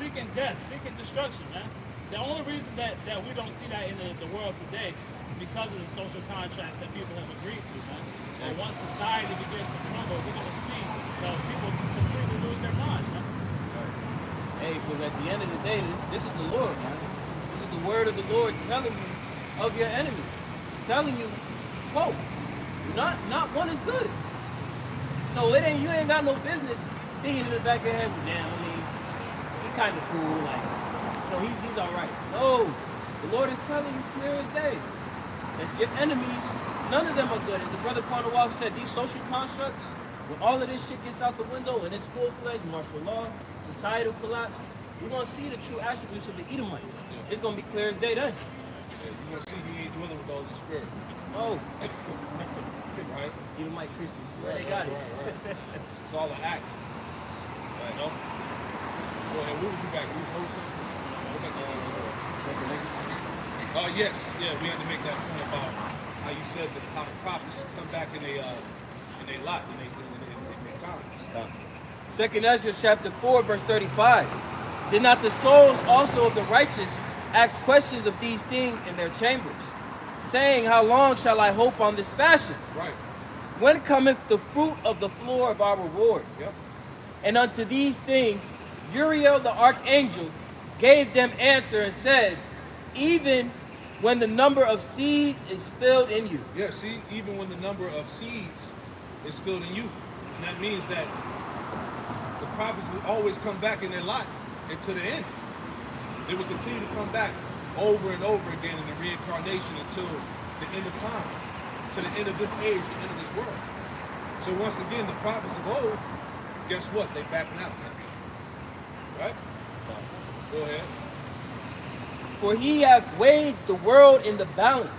seeking death, seeking destruction, man. The only reason that we don't see that in the world today is because of the social contracts that people have agreed to, man. And once society begins to crumble, we're gonna see people completely lose their minds, man. Hey, because at the end of the day, this is the Lord, man. This is the word of the Lord telling you of your enemy. Telling you, quote, not one is good. So you ain't got no business thinking in the back of your head, damn, I mean, he kind of cool, like, he's all right. No, the Lord is telling you clear as day that your enemies, none of them are good. As the brother Cornwall said, these social constructs, when all of this shit gets out the window and it's full-fledged martial law, societal collapse, we're going to see the true attributes of the Edomite. Yeah. It's going to be clear as day then. Yeah, you're going to see he ain't dwelling with the Holy Spirit. Oh. Right? Edomite Christians. Right, they got it. Right. It's all an act. Right, no? Go ahead. Who was you back? Who was hosting? Yes. Yeah, we had to make that point about how you said that how the prophets come back in their lot, in their time. Second Ezra chapter 4, verse 35. Did not the souls also of the righteous ask questions of these things in their chambers, saying, how long shall I hope on this fashion? Right. When cometh the fruit of the floor of our reward? Yep. And unto these things Uriel the archangel gave them answer and said, even when the number of seeds is filled in you. Yeah, see, even when the number of seeds is filled in you. And that means that the prophets will always come back in their lot until the end. They will continue to come back over and over again in the reincarnation until the end of time, to the end of this age, the end of this world. So once again, the prophets of old, guess what? They back now. Right? Go ahead. For he hath weighed the world in the balance.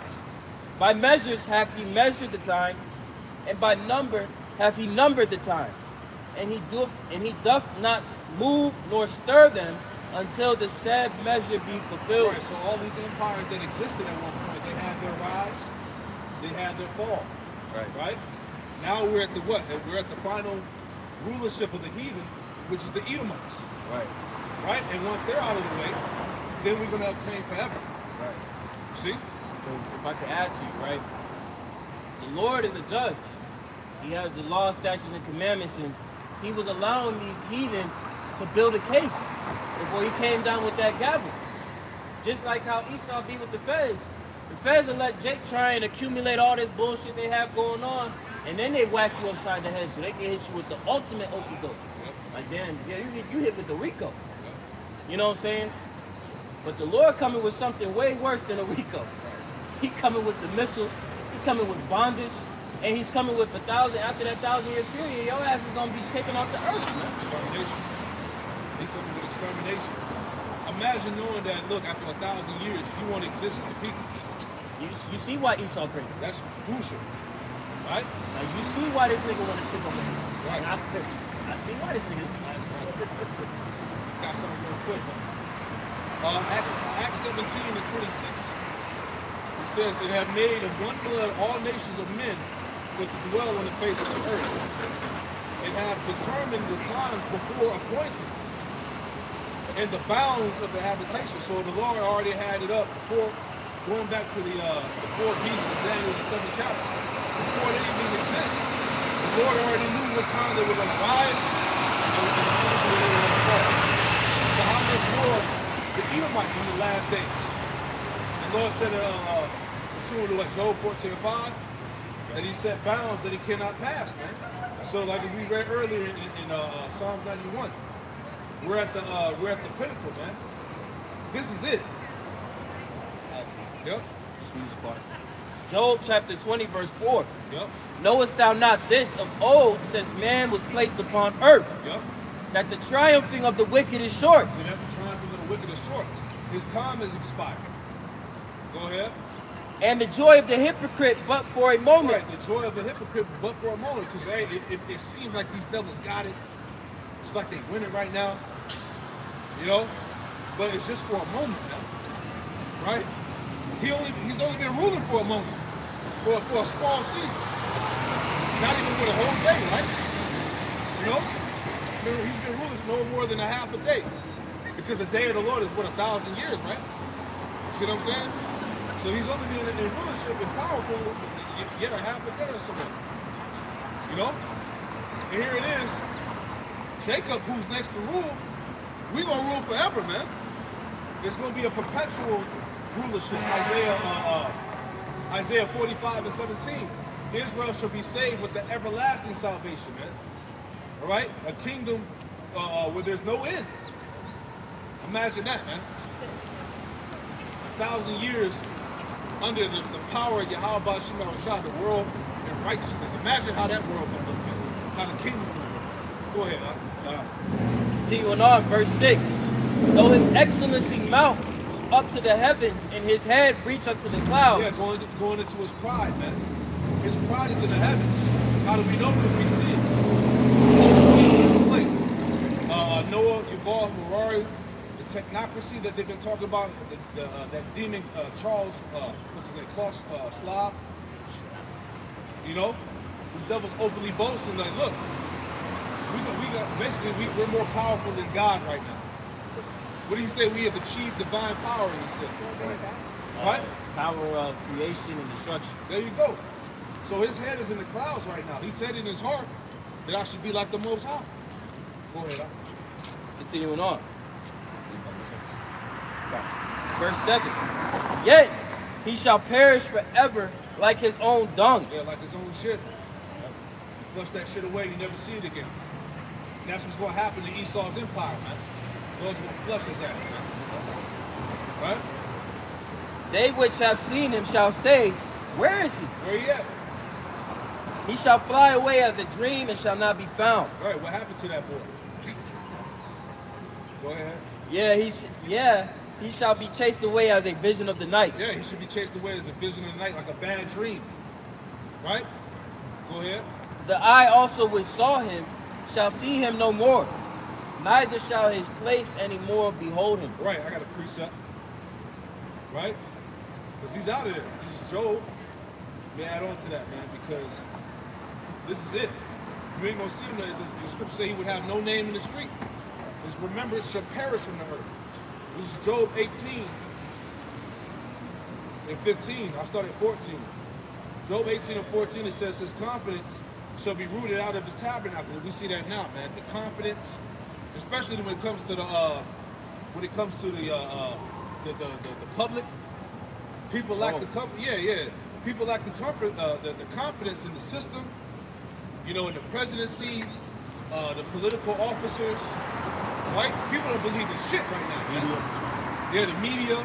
By measures hath he measured the times, and by number hath he numbered the times. And he doth not move nor stir them until the said measure be fulfilled. Right, so all these empires that existed at one point, they had their rise, they had their fall. Right? Now we're at the what? We're at the final rulership of the heathen, which is the Edomites. Right? And once they're out of the way, then we're going to obtain forever. See? Because if I could add to you, right? The Lord is a judge. He has the law, statutes, and commandments, and he was allowing these heathen to build a case before he came down with that gavel. Just like how Esau be with the feds. The feds will let Jake try and accumulate all this bullshit they have going on, and then they whack you upside the head so they can hit you with the ultimate okey-doke. Like, damn, yeah, you hit with the Rico. You know what I'm saying? But the Lord coming with something way worse than a Rico. He coming with the missiles, he coming with bondage, and he's coming with after that 1,000-year period, your ass is going to be taken off the earth. Extermination. He coming with extermination. Imagine knowing that, look, after 1,000 years, you won't exist as a people. You see why Esau crazy. That's crucial. Right? Now you see why this nigga want to trip on me. Right. I see why this nigga's Got something real quick. Acts 17 and 26. It says, "It have made of one blood all nations of men for to dwell on the face of the earth. It have determined the times before appointed and the bounds of the habitation." So the Lord already had it up before, going back to the 4 beasts of Daniel, the 7th chapter. Before they even exist, the Lord already knew what time they were going to rise and the time they were going to fall. So how much more the Edomite in the last days? And Lord said, pursuant to what, Job 14:5, that he set bounds that he cannot pass, man. So like we read earlier in Psalm 91, we're at the pinnacle, man. This is it. Yep. This music part. Job chapter 20, verse 4. Yep. Knowest thou not this of old, since man was placed upon earth, Yep. that the triumphing of the wicked is short? See that the triumph of the wicked is short. His time is expired. Go ahead. And the joy of the hypocrite but for a moment. Right, the joy of the hypocrite, but for a moment, because hey, it seems like these devils got it. It's like they winning right now, you know. But it's just for a moment, man. Right? He's only been ruling for a moment, for a small season, not even for the whole day, right? You know, he's been ruling for no more than a half a day, because the day of the Lord is what, 1,000 years, right? See what I'm saying? So he's only been in rulership and powerful yet a half a day or something. You know? And here it is. Jacob, who's next to rule, we're going to rule forever, man. It's going to be a perpetual rulership. Isaiah 45 and 17. Israel shall be saved with the everlasting salvation, man. All right? A kingdom where there's no end. Imagine that, man. 1,000 years under the power of Yahweh Shema Rashad, the world in righteousness. Imagine how that world would look, man. How the kingdom would look. Go ahead, Continuing on, verse 6. Though his excellency mount up to the heavens, and his head reach unto the clouds. Yeah, going into his pride, man. His pride is in the heavens. How do we know? Because we see it. Noah, Yuval, Harari, the technocracy that they've been talking about, that demon Charles, what's his name, Klaus Schwab. You know, the devils openly boasting like, look, we're more powerful than God right now. What do you say? We have achieved divine power, he said. Right? Power of creation and destruction. There you go. So his head is in the clouds right now. He said in his heart that I should be like the Most High. Go ahead. Continuing on. Verse 7. Yet he shall perish forever like his own dung. Yeah, like his own shit. You flush that shit away, you never see it again. And that's what's going to happen to Esau's empire, man. Those will flush his ass, man. Right? They which have seen him shall say, where is he? Where he at? He shall fly away as a dream and shall not be found. Right, what happened to that boy? Go ahead. Yeah, he shall be chased away as a vision of the night. Yeah, he should be chased away as a vision of the night, like a bad dream. Right? Go ahead. The eye also which saw him shall see him no more, neither shall his place any more behold him. Right, I got a precept. Right? Because he's out of there. This is Job. Let me add on to that, man, because this is it. You ain't gonna see him. The scripture say he would have no name in the street. His remembrance shall perish from the earth. This is Job 18 and 15. I'll start at 14. Job 18 and 14, it says, his confidence shall be rooted out of his tabernacle. We see that now, man. The confidence, especially when it comes to the public, people lack the comfort. Yeah. People lack the comfort, the confidence in the system. You know, in the presidency, the political officers, right? People don't believe in shit right now, man. Yeah, the media.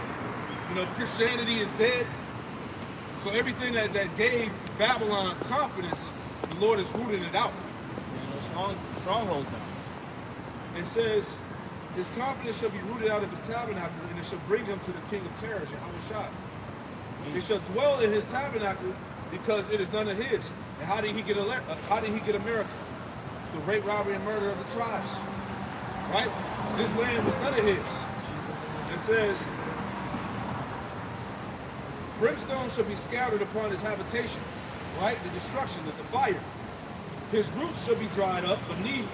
You know, Christianity is dead. So everything that gave Babylon confidence, the Lord is rooting it out. Strongholds now. It says, his confidence shall be rooted out of his tabernacle, and it shall bring him to the King of terrors, Yahweh. He shall dwell in his tabernacle, because it is none of his. And how did he get America? The rape, robbery, and murder of the tribes. Right? This land was none of his. It says, brimstone shall be scattered upon his habitation. Right? The destruction, the fire. His roots shall be dried up beneath,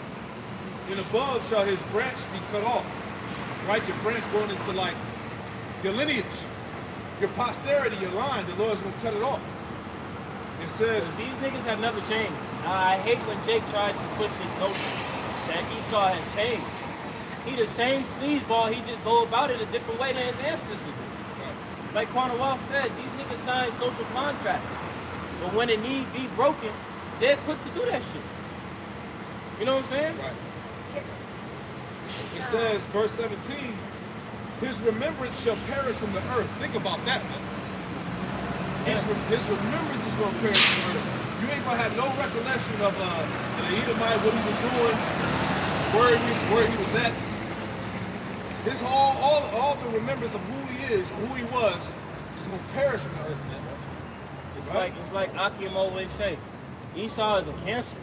and above shall his branch be cut off. Right? Your branch going into like your lineage, your posterity, your line. The Lord's going to cut it off. It says, these niggas have never changed. I hate when Jake tries to push this notion that Esau has changed. He the same sleazeball, he just go about it a different way than his ancestors did. Like Cornwall said, these niggas sign social contracts. But when it need be broken, they're quick to do that shit. You know what I'm saying? Right. It says, verse 17, his remembrance shall perish from the earth. Think about that, man. His remembrance is going to perish from the earth. You ain't going to have no recollection of the Edomite, what he was doing, where he was at. His all the remembrance of who he is, who he was going to perish from the earth, man. It's like Akim always say, Esau is a cancer.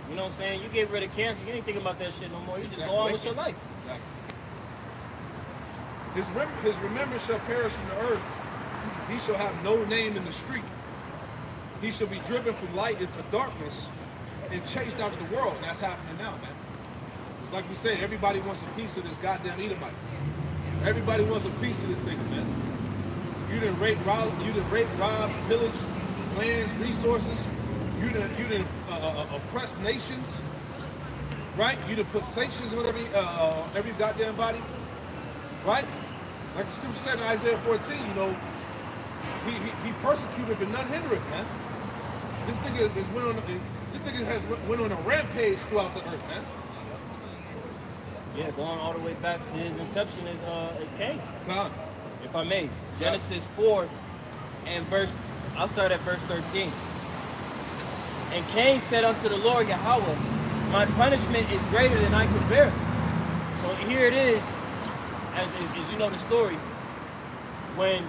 You know what I'm saying? You get rid of cancer, you ain't thinking about that shit no more. You just go on with your life. Exactly. His remembrance shall perish from the earth. He shall have no name in the street. He shall be driven from light into darkness and chased out of the world. And that's happening now, man. It's like we say, everybody wants a piece of this goddamn Edomite. Everybody wants a piece of this nigga, man. You done rape, rob, pillage lands, resources. You done oppress nations, right? You done put sanctions on every goddamn body, right? Like the scripture said in Isaiah 14, you know, he persecuted but none hindered, man. This nigga has went on a rampage throughout the earth, man. Yeah, going all the way back to his inception is Cain. God. If I may, Genesis 4 and I'll start at verse 13. And Cain said unto the Lord Yahweh, my punishment is greater than I can bear. So here it is, as you know the story, when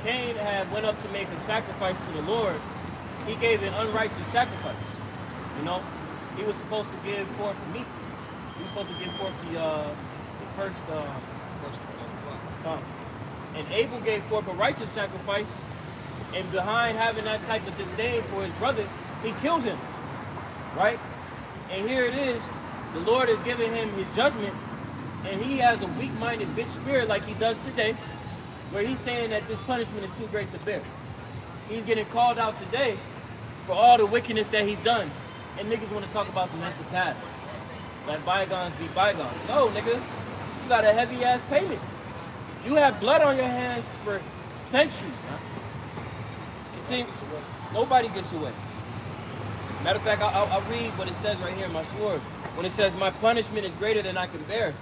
Cain went up to make a sacrifice to the Lord, he gave an unrighteous sacrifice. You know, he was supposed to give forth meat. He was supposed to give forth the first. And Abel gave forth a righteous sacrifice, and behind having that type of disdain for his brother, he killed him. Right? And here it is, the Lord is giving him his judgment, and he has a weak-minded bitch spirit like he does today, where he's saying that this punishment is too great to bear. He's getting called out today for all the wickedness that he's done. And niggas want to talk about some extra past. Like bygones be bygones. No, nigga. You got a heavy-ass payment. You have blood on your hands for centuries, man. Continue. Nobody gets away. Matter of fact, I'll read what it says right here in my sword. When it says, my punishment is greater than I can bear,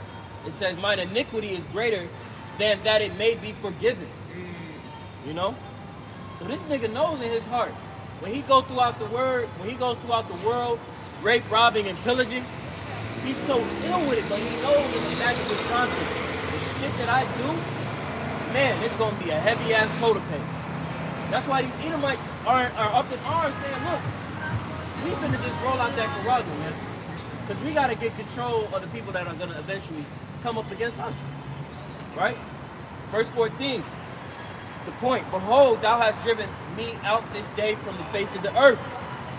it says, mine iniquity is greater than that it may be forgiven. You know? So this nigga knows in his heart, when he goes throughout the world, rape, robbing, and pillaging, he's so ill with it, but he knows in the back of his conscience, the shit that I do man, it's going to be a heavy-ass toll to pay. That's why these Edomites are up in arms saying, look, we finna just roll out that carousel, man. Because we got to get control of the people that are going to eventually come up against us. Right? Verse 14. The point, behold, thou hast driven me out this day from the face of the earth,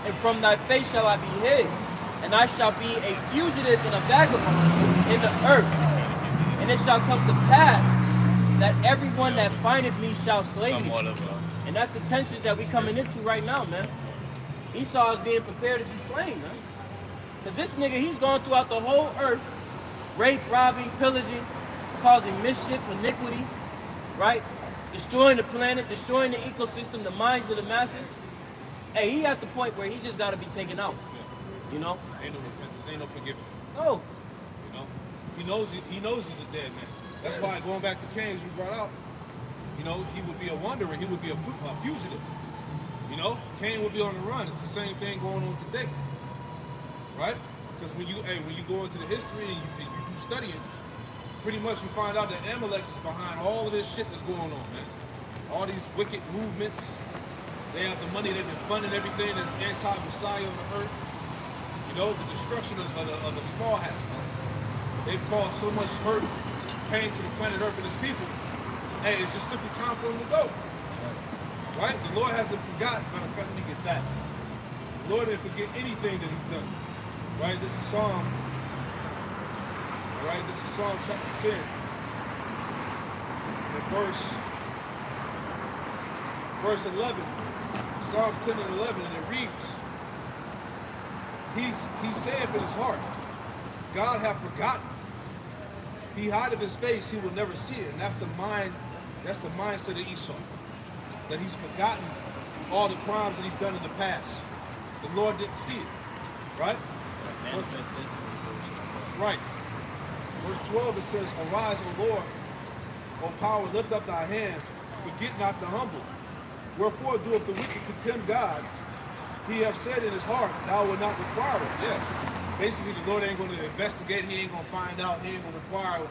and from thy face shall I be hid, and I shall be a fugitive and a vagabond in the earth. And it shall come to pass that everyone that findeth me shall slay me. And that's the tensions that we coming into right now, man. Esau is being prepared to be slain, man. Because this nigga, he's going throughout the whole earth, rape, robbing, pillaging, causing mischief, iniquity, right? Destroying the planet, destroying the ecosystem, the minds of the masses. Hey, he at the point where he just got to be taken out. You know? Ain't no repentance, ain't no forgiving. Oh. You know? He knows he's a dead man. That's why, going back to Cain, as we brought out, you know, he would be a wanderer, he would be a fugitive. You know? Cain would be on the run. It's the same thing going on today. Right? Because when you go into the history and you do study it, pretty much you find out that Amalek is behind all of this shit that's going on, man. All these wicked movements. They have the money, they've been funding everything that's anti-Messiah on the earth. You know, the destruction of the small hats, man. They've caused so much hurt, pain to the planet Earth and its people. Hey, it's just simply time for them to go. Right? The Lord hasn't forgotten. Matter of fact, let me get that. The Lord didn't forget anything that he's done. Right? This is Psalm. Right? This is Psalm chapter 10. And verse 11. Psalms 10 and 11, and it reads, He saith in his heart, God hath forgotten. He hideth his face, he will never see it. And that's the mindset of Esau. That he's forgotten all the crimes that he's done in the past. The Lord didn't see it. Right? Right. Verse 12 it says, Arise, O Lord, O power, lift up thy hand, forget not the humble. Wherefore doeth the wicked contemn God? He have said in his heart, thou wilt not require it. Yeah. Basically, the Lord ain't going to investigate. He ain't going to find out. He ain't going to require.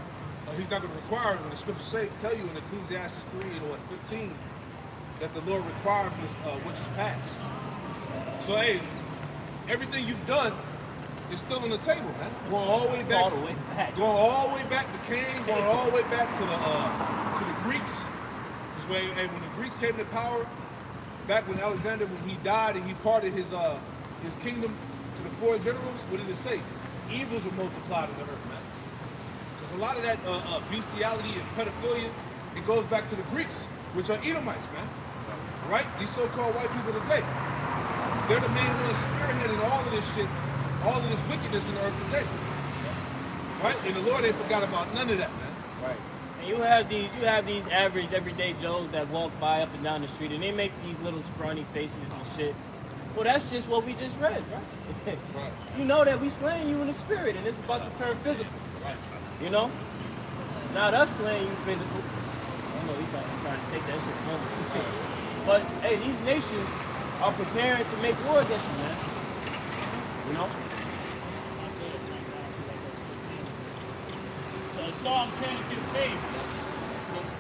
He's not going to require it. When the scriptures tell you in Ecclesiastes 3 and 15 that the Lord required which is past. So hey, everything you've done is still on the table, man. Going all the way back. All the way back. Going all the way back to Cain. Going all the way back to the Greeks. This way, hey, when the Greeks came to power, back when Alexander, when he died and he parted his kingdom to the 4 generals, what did it say? Evils were multiplied on the earth, man. There's a lot of that bestiality and pedophilia. It goes back to the Greeks, which are Edomites, man. Right? These so-called white people today. They're the main ones spearheading all of this shit, all of this wickedness in the earth today. Right? And the Lord ain't forgot about none of that, man. Right. And you have these average everyday Joes that walk by up and down the street and they make these little scrawny faces and shit. Well, that's just what we just read, right? Right. You know that we slaying you in the spirit and it's about to turn physical. Right. You know? Not us slaying you physical. I know he's trying to take that shit from me. But hey, these nations are preparing to make war against you, man. You know? So Psalm 10 and 15, just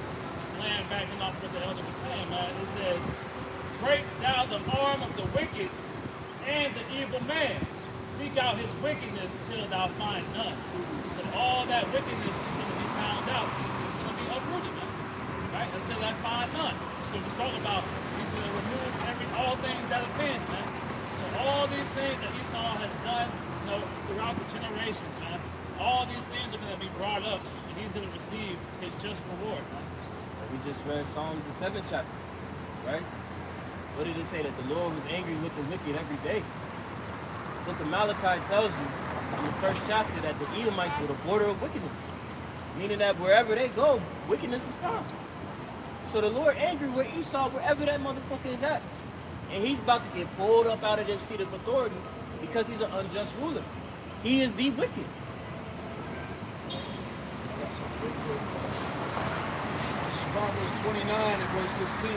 laying backing off what the elder was saying, man. It says, break thou the arm of the wicked and the evil man. Seek out his wickedness till thou find none. So all that wickedness is going to be found out. It's going to be uprooted, man. Right? Until I find none. So we're talking about he's going to remove all things that offend, man. So all these things that Esau has done, you know, throughout the generations, man. All these things are going to be brought up, and he's going to receive his just reward, man. We just read Psalm the 7th chapter, right? What did it say? That the Lord was angry with the wicked every day. Look, the Malachi tells you in the 1st chapter that the Edomites were the border of wickedness, meaning that wherever they go, wickedness is found. So the Lord angry with Esau wherever that motherfucker is at. And he's about to get pulled up out of this seat of authority because he's an unjust ruler. He is the wicked. Proverbs 29 and verse 16.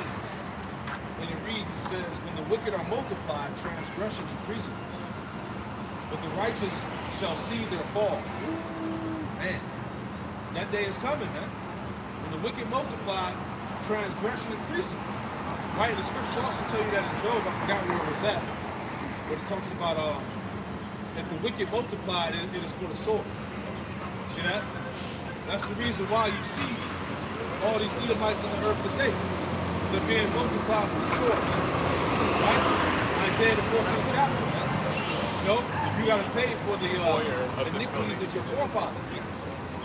And it reads, it says, when the wicked are multiplied, transgression increases. But the righteous shall see their fall. Man, that day is coming, man. When the wicked multiply, transgression increases. Right? And the scriptures also tell you that in Job, I forgot where it was at, but it talks about if the wicked multiply, it is for the sword. See that? That's the reason why you see all these Edomites in the earth today. They're being multiplied with the sword. Right? Isaiah the 14th chapter. Man. You know, you got to pay for the iniquities of your forefathers, man.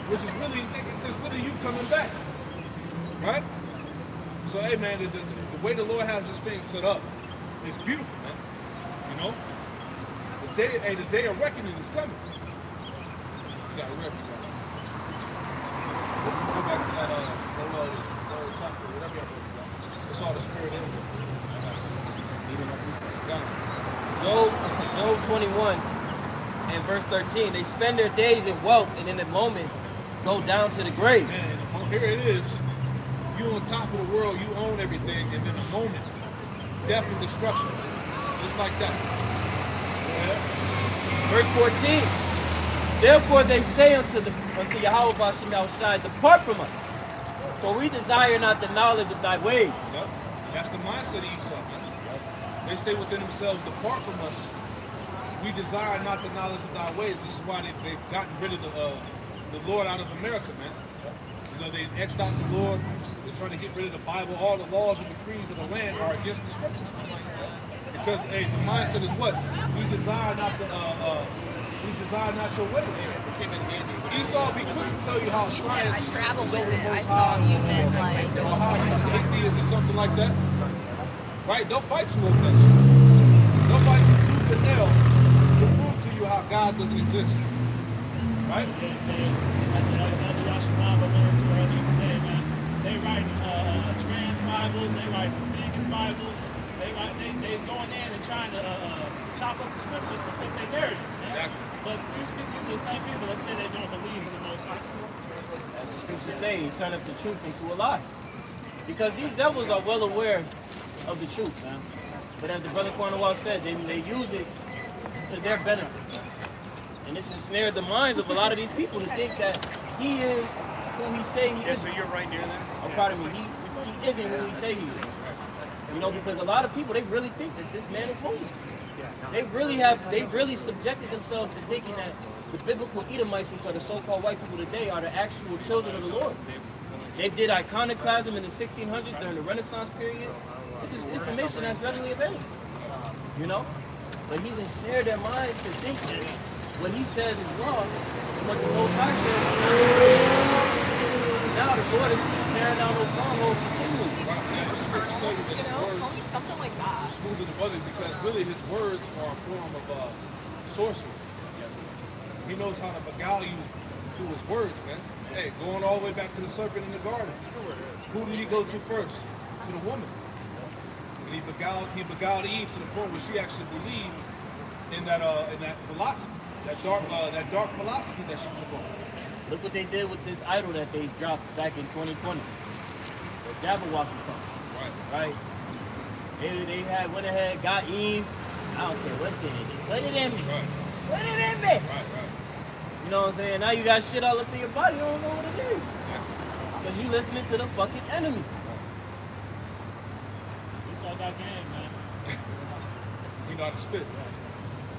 Which is really you coming back. Right? So, hey, man, the way the Lord has this thing set up is beautiful, man. You know? The day of reckoning is coming. You got to recognize. Go back to that third chapter, whatever you're talking about. It's all the spirit in it. Job 21 and verse 13. They spend their days in wealth and in a moment go down to the grave. Man, here it is. You on top of the world, you own everything, and in a moment, death and destruction. Just like that. Yeah. Verse 14. Therefore they say unto Yahweh Bashim Shai, depart from us, for we desire not the knowledge of thy ways. Yep. That's the mindset of Esau, man. They say within themselves, depart from us. We desire not the knowledge of thy ways. This is why they've gotten rid of the Lord out of America, man. You know, they X'd out the Lord. They're trying to get rid of the Bible. All the laws and decrees of the land are against the scriptures. Because, hey, the mindset is what? We desire not your ways. Esau be quick to tell you how science I travel is with over the it. most I high, thought you meant like. or how atheist or something like that. Right? They'll fight you over that shit. They'll fight you tooth and nail to prove to you how God doesn't exist. Right? They write trans Bibles, they write vegan Bibles, they going in and trying to chop up the scriptures to fit their narrative. Exactly. But these are the same people that say they don't believe in the Most High. As the scriptures say, you turn up the truth into a lie. Because these devils are well aware of the truth, man. But as the brother Cornwall said, they use it to their benefit. And this ensnared the minds of a lot of these people to think that he is who he say he is. So you're right near them? Oh, pardon me, he isn't who he say he is. You know, because a lot of people, they really think that this man is holy. They really subjected themselves to thinking that the biblical Edomites, which are the so-called white people today, are the actual children of the Lord. They did iconoclasm in the 1600s during the Renaissance period. This is information that's readily available. You know? But he's ensnared their minds to think that what he says is wrong, and what the Most High says. Now the Lord is tearing down those strongholds continually. The scriptures tell you that his Call me words something like that. are smoother than butter because really his words are a form of sorcery. He knows how to beguile you through his words, man. Hey, going all the way back to the serpent in the garden. Who did he go to first? To the woman. And he beguiled Eve to the point where she actually believed in that philosophy, that dark philosophy that she took on. Look what they did with this idol that they dropped back in 2020. The Jabberwocky pumps. Right? They went ahead, got Eve. I don't care what's in it. Put it in me. Right. Put it in me. Right. You know what I'm saying? Now you got shit all up in your body. You don't know what it is. Because you listening to the fucking enemy. Esau got game, man. He know how to spit.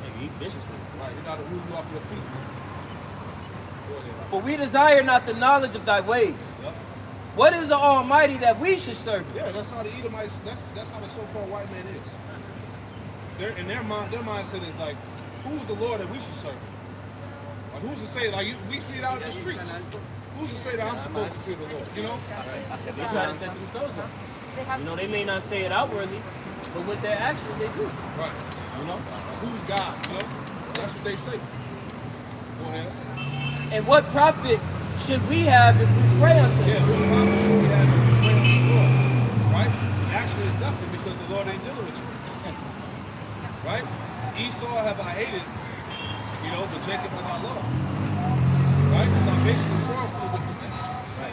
Nigga, he vicious with it. Right. He know how to move you off your feet. Go ahead. For we desire not the knowledge of thy ways. Yep. What is the Almighty that we should serve him? Yeah, that's how the Edomites, that's how the so-called white man is. In their mindset is like, who's the Lord that we should serve? Like, who's to say, like, we see it out in the streets. Who's to say that I'm supposed to fear the Lord, you know? They try to set themselves up. You know, they may not say it outwardly, but with their actions, they do. Right. You know? Who's God, you know? That's what they say. Go ahead. And what profit should we have if we pray unto Yeah, him? what problem should we have if we pray unto the Lord? Right? Actually, it's nothing because the Lord ain't dealing with you. Right? Esau have I hated, you know, but Jacob have I loved. Right? The salvation is far from the wickedness. Right.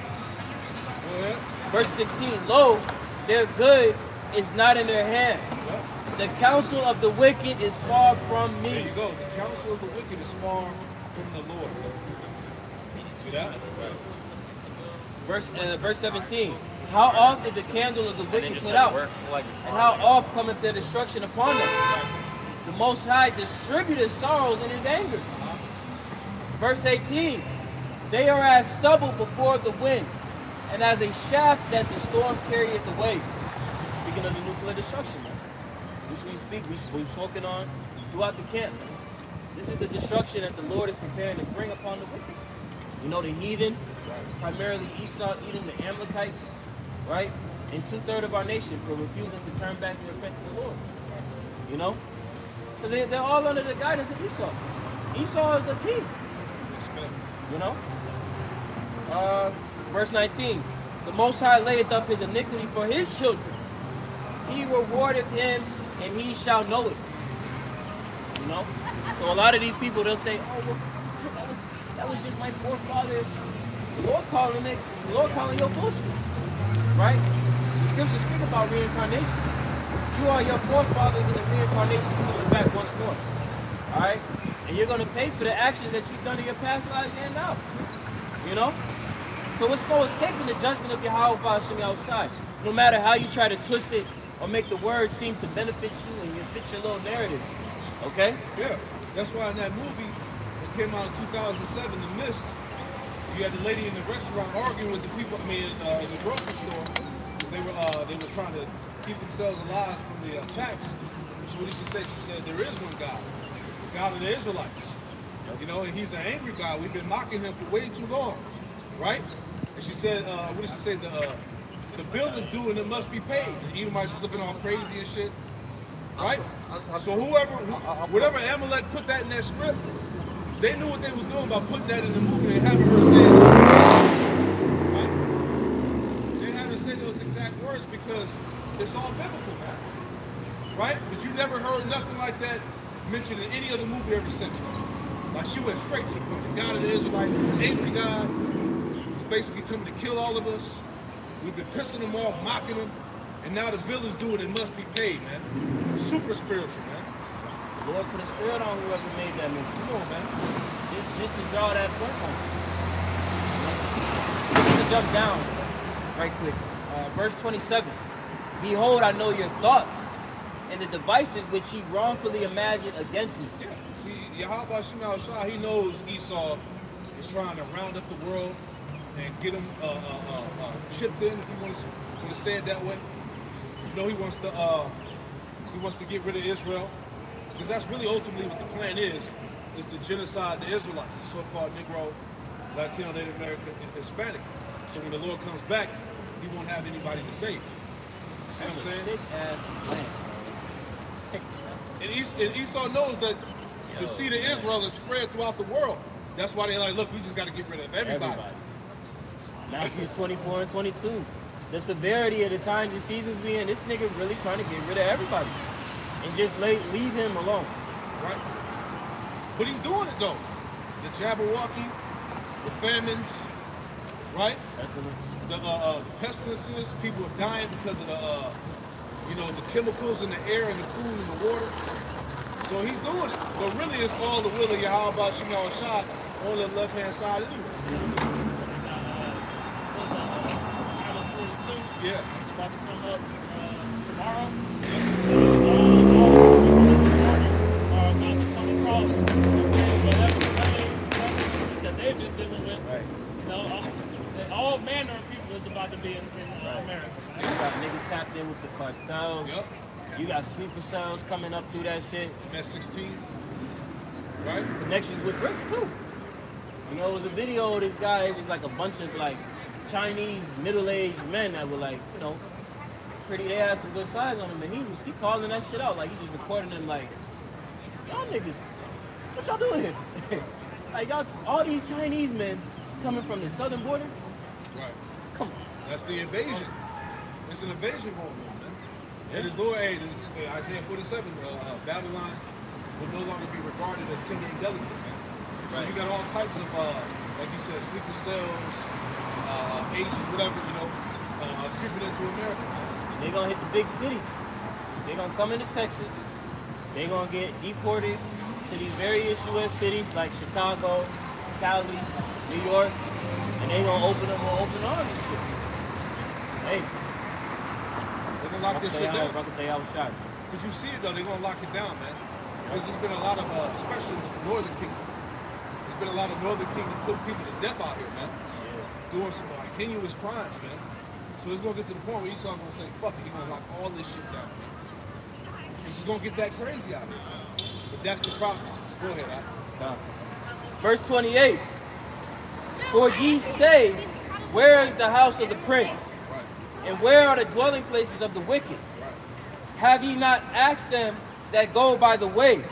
Go ahead. Verse 16, lo, their good is not in their hand. Yep. The counsel of the wicked is far from There me. you go. The counsel of the wicked is far from the Lord. See that? Right. Verse 17. How oft did the candle of the wicked put out? And how oft cometh their destruction upon them? The Most High distributed sorrows in his anger. Verse 18. They are as stubble before the wind, and as a shaft that the storm carrieth away. Speaking of the nuclear destruction, which we've spoken on throughout the camp. This is the destruction that the Lord is preparing to bring upon the wicked. You know, the heathen, primarily Esau, Edom, the Amalekites, right? And 2/3 of our nation for refusing to turn back and repent to the Lord. You know? Because they're all under the guidance of Esau. Esau is the king. You know? Verse 19. The Most High layeth up his iniquity for his children. He rewardeth him, and he shall know it. You know? So a lot of these people, they'll say, oh, well, that was just my forefathers. The Lord calling your bullshit. Right? The scriptures speak about reincarnation. You are your forefathers in the reincarnation coming back once more. Alright? And you're going to pay for the actions that you've done in your past lives and now. You know? So it's no escaping the judgment of Yahweh Ba'ashim Yahushai. No matter how you try to twist it or make the words seem to benefit you and you fit your little narrative. Okay? Yeah. That's why in that movie that came out in 2007, The Mist, you had the lady in the restaurant arguing with the people, in the grocery store, because they were trying to keep themselves alive from the attacks. So what did she say? She said, there is one God, the God of the Israelites. You know, and he's an angry God. We've been mocking him for way too long, right? And she said, what did she say? The bill is due and it must be paid. And Edomites was looking all crazy and shit, right? So whatever Amalek put that in that script, they knew what they was doing by putting that in the movie and having her say it. Right? They had her say those exact words because it's all biblical, man. Right? But you never heard nothing like that mentioned in any other movie ever since, man. Like she went straight to the point. The God of the Israelites is an angry God. He's basically coming to kill all of us. We've been pissing them off, mocking them, and now the bill is due and it must be paid, man. Super spiritual, man. The Lord put a spirit on whoever made that movie. Come on, man. Just to draw that point home. Just to jump down right quick. Verse 27. Behold, I know your thoughts and the devices which ye wrongfully imagine against me. Yeah. See, Yahweh Shema Shah, he knows Esau is trying to round up the world and get him chipped in, if you want to say it that way. You know, he wants to get rid of Israel, because that's really ultimately what the plan is to genocide the Israelites, the so-called Negro, Latino, Native American, and Hispanic. So when the Lord comes back, he won't have anybody to save. See That's what I'm saying? sick ass plan. And Esau knows that the seed of Israel is spread throughout the world. That's why they're like, look, we just got to get rid of everybody. Matthew 24 and 22. The severity of the times and seasons we in, this nigga really trying to get rid of everybody. And just leave him alone. Right? But he's doing it though. The Jabberwocky, the famines, right? The pestilences, people are dying because of the chemicals in the air and the food and the water. So he's doing it. But really it's all the will of Yahweh Shema Shah on the left hand side anyway. Yeah. It's about to come up tomorrow. Are going to come across whatever plagues that they've been dealing with. Right. You know, all manner of people is about to be in America. You got niggas tapped in with the cartels. Yep. You got sleeper cells coming up through that shit. S16. Right? Connections with bricks too. You know, it was a video of this guy. It was like a bunch of like Chinese middle-aged men that were like, you know, pretty. They had some good size on them, and he calling that shit out. Like he just recording them like, y'all niggas, what y'all doing here? Like y'all, all these Chinese men coming from the southern border. Right. Come on. That's the invasion. It's an invasion going on, man. And his Lord, Isaiah 47, Babylon will no longer be regarded as tender and delicate, man. So you got all types of, like you said, sleeper cells, ages, whatever, creeping into America. They're gonna hit the big cities. They're gonna come into Texas. They're gonna get deported to these various U.S. cities like Chicago, Cali, New York, and And they gonna open them with open arms and shit. Hey, They're gonna lock this shit down. they outshot. But you see it though, they're gonna lock it down, man. Because there's been a lot of, especially with the Northern Kingdom, there's been a lot of Northern Kingdom putting people to death out here, man. Doing some like heinous crimes, man. So it's gonna get to the point where Esau gonna say, fuck it, he's gonna lock all this shit down, man. This is gonna get that crazy out here. But that's the prophecies. Go ahead, Al. Verse 28. For ye say, where is the house of the prince? Right. And where are the dwelling places of the wicked? Right. Have ye not asked them that go by the way?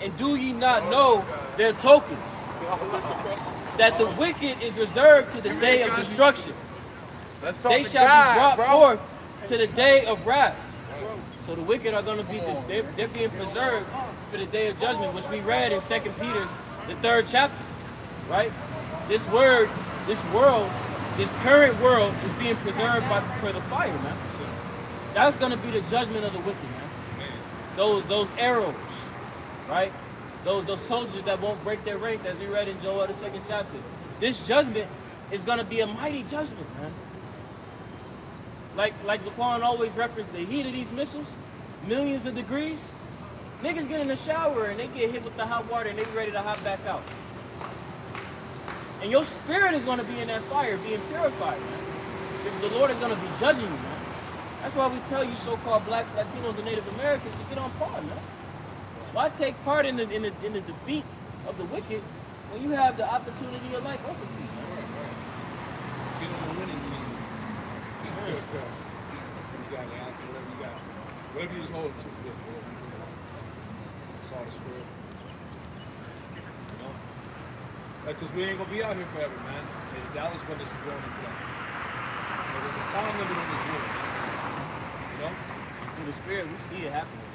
And do ye not know their tokens? That the wicked is reserved to the day of destruction. They shall be brought forth to the day of wrath. So the wicked are going to be, they're being preserved for the day of judgment, which we read in 2 Peter's, the 3rd chapter, right? This word, this world, this current world is being preserved for the fire, man. That's going to be the judgment of the wicked, man. Those arrows, right? Those soldiers that won't break their ranks, as we read in Joel, the 2nd chapter. This judgment is going to be a mighty judgment, man. Like Zaquan always referenced, the heat of these missiles, millions of degrees. Niggas get in the shower and they get hit with the hot water and they ready to hop back out. And your spirit is going to be in that fire, being purified, man. The Lord is going to be judging you, man. That's why we tell you so-called blacks, Latinos, and Native Americans to get on par, man. Why take part in the defeat of the wicked when you have the opportunity of life open to you, man? Get on the winning team. You got it, Al. Whatever you got. Whatever you just hold to, yeah. It's all the spirit. You know? Because we ain't gonna be out here forever, man. And the Dallas brothers is going into that. There's a time limit on this world, man. You know? Through the spirit, we see it happening.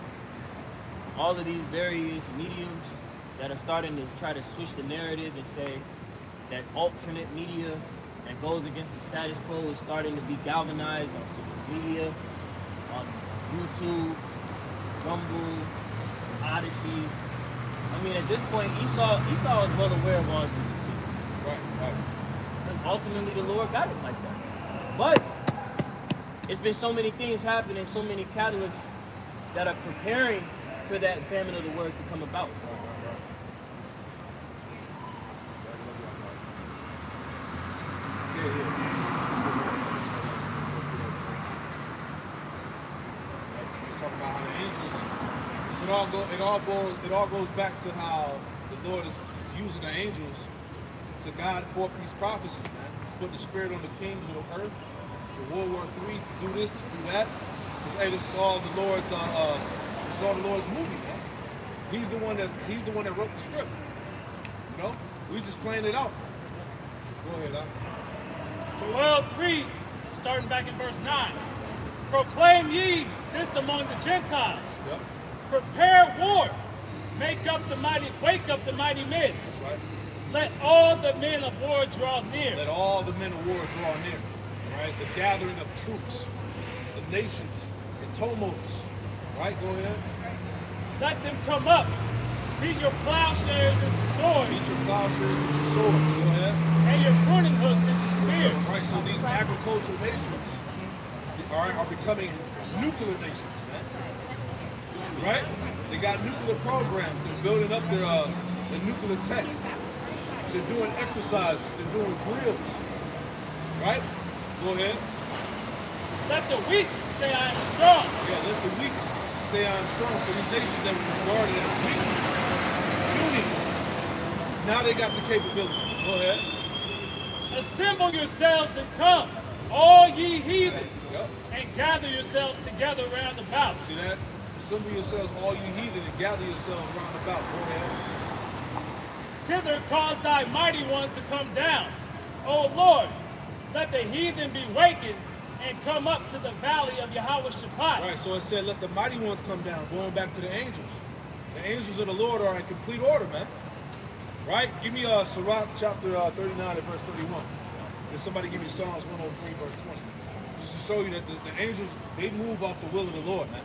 All of these various mediums that are starting to try to switch the narrative and say that alternate media that goes against the status quo is starting to be galvanized on social media, on YouTube, Rumble, Odyssey. I mean, at this point, Esau is well aware of all of these things. Right. Because ultimately the Lord got it like that. But it's been so many things happening, so many catalysts that are preparing for that famine of the word to come about. It all goes back to how the Lord is using the angels to guide forth these prophecies, man. He's putting the spirit on the kings of the earth for World War III to do this, to do that. Because, hey, this is all the Lord's movie, man. He's the one that wrote the script. You know, we just playing it out. Go ahead, Al. Joel 3, starting back in verse 9. Proclaim ye this among the Gentiles. Yep. Prepare war. Wake up the mighty men. That's right. Let all the men of war draw near. Let all the men of war draw near. Right? The gathering of troops, the nations, the tumults. Right? Go ahead. Let them come up. Beat your plowshares into swords. Beat your plowshares into swords. Go ahead. And your pruning hooks into spears. Right. So these agricultural nations are becoming nuclear nations, man. Right? They got nuclear programs. They're building up their nuclear tech. They're doing exercises. They're doing drills. Right? Go ahead. Let the weak say I am strong. Yeah, let the weak say I am strong. So these nations that were regarded as weak, puny, now they got the capability. Go ahead. Assemble yourselves and come, all ye heathen, Yep. and gather yourselves together round about. See that? Assemble yourselves, all you heathen, and gather yourselves round about. Go ahead. Thither cause thy mighty ones to come down. O Lord, let the heathen be wakened and come up to the valley of Yahweh Shabbat. Right, so it said, let the mighty ones come down, going back to the angels. The angels of the Lord are in complete order, man. Right? Give me Sirach chapter 39 and verse 31. And somebody give me Psalms 103 verse 20. Just to show you that the angels, they move off the will of the Lord, man.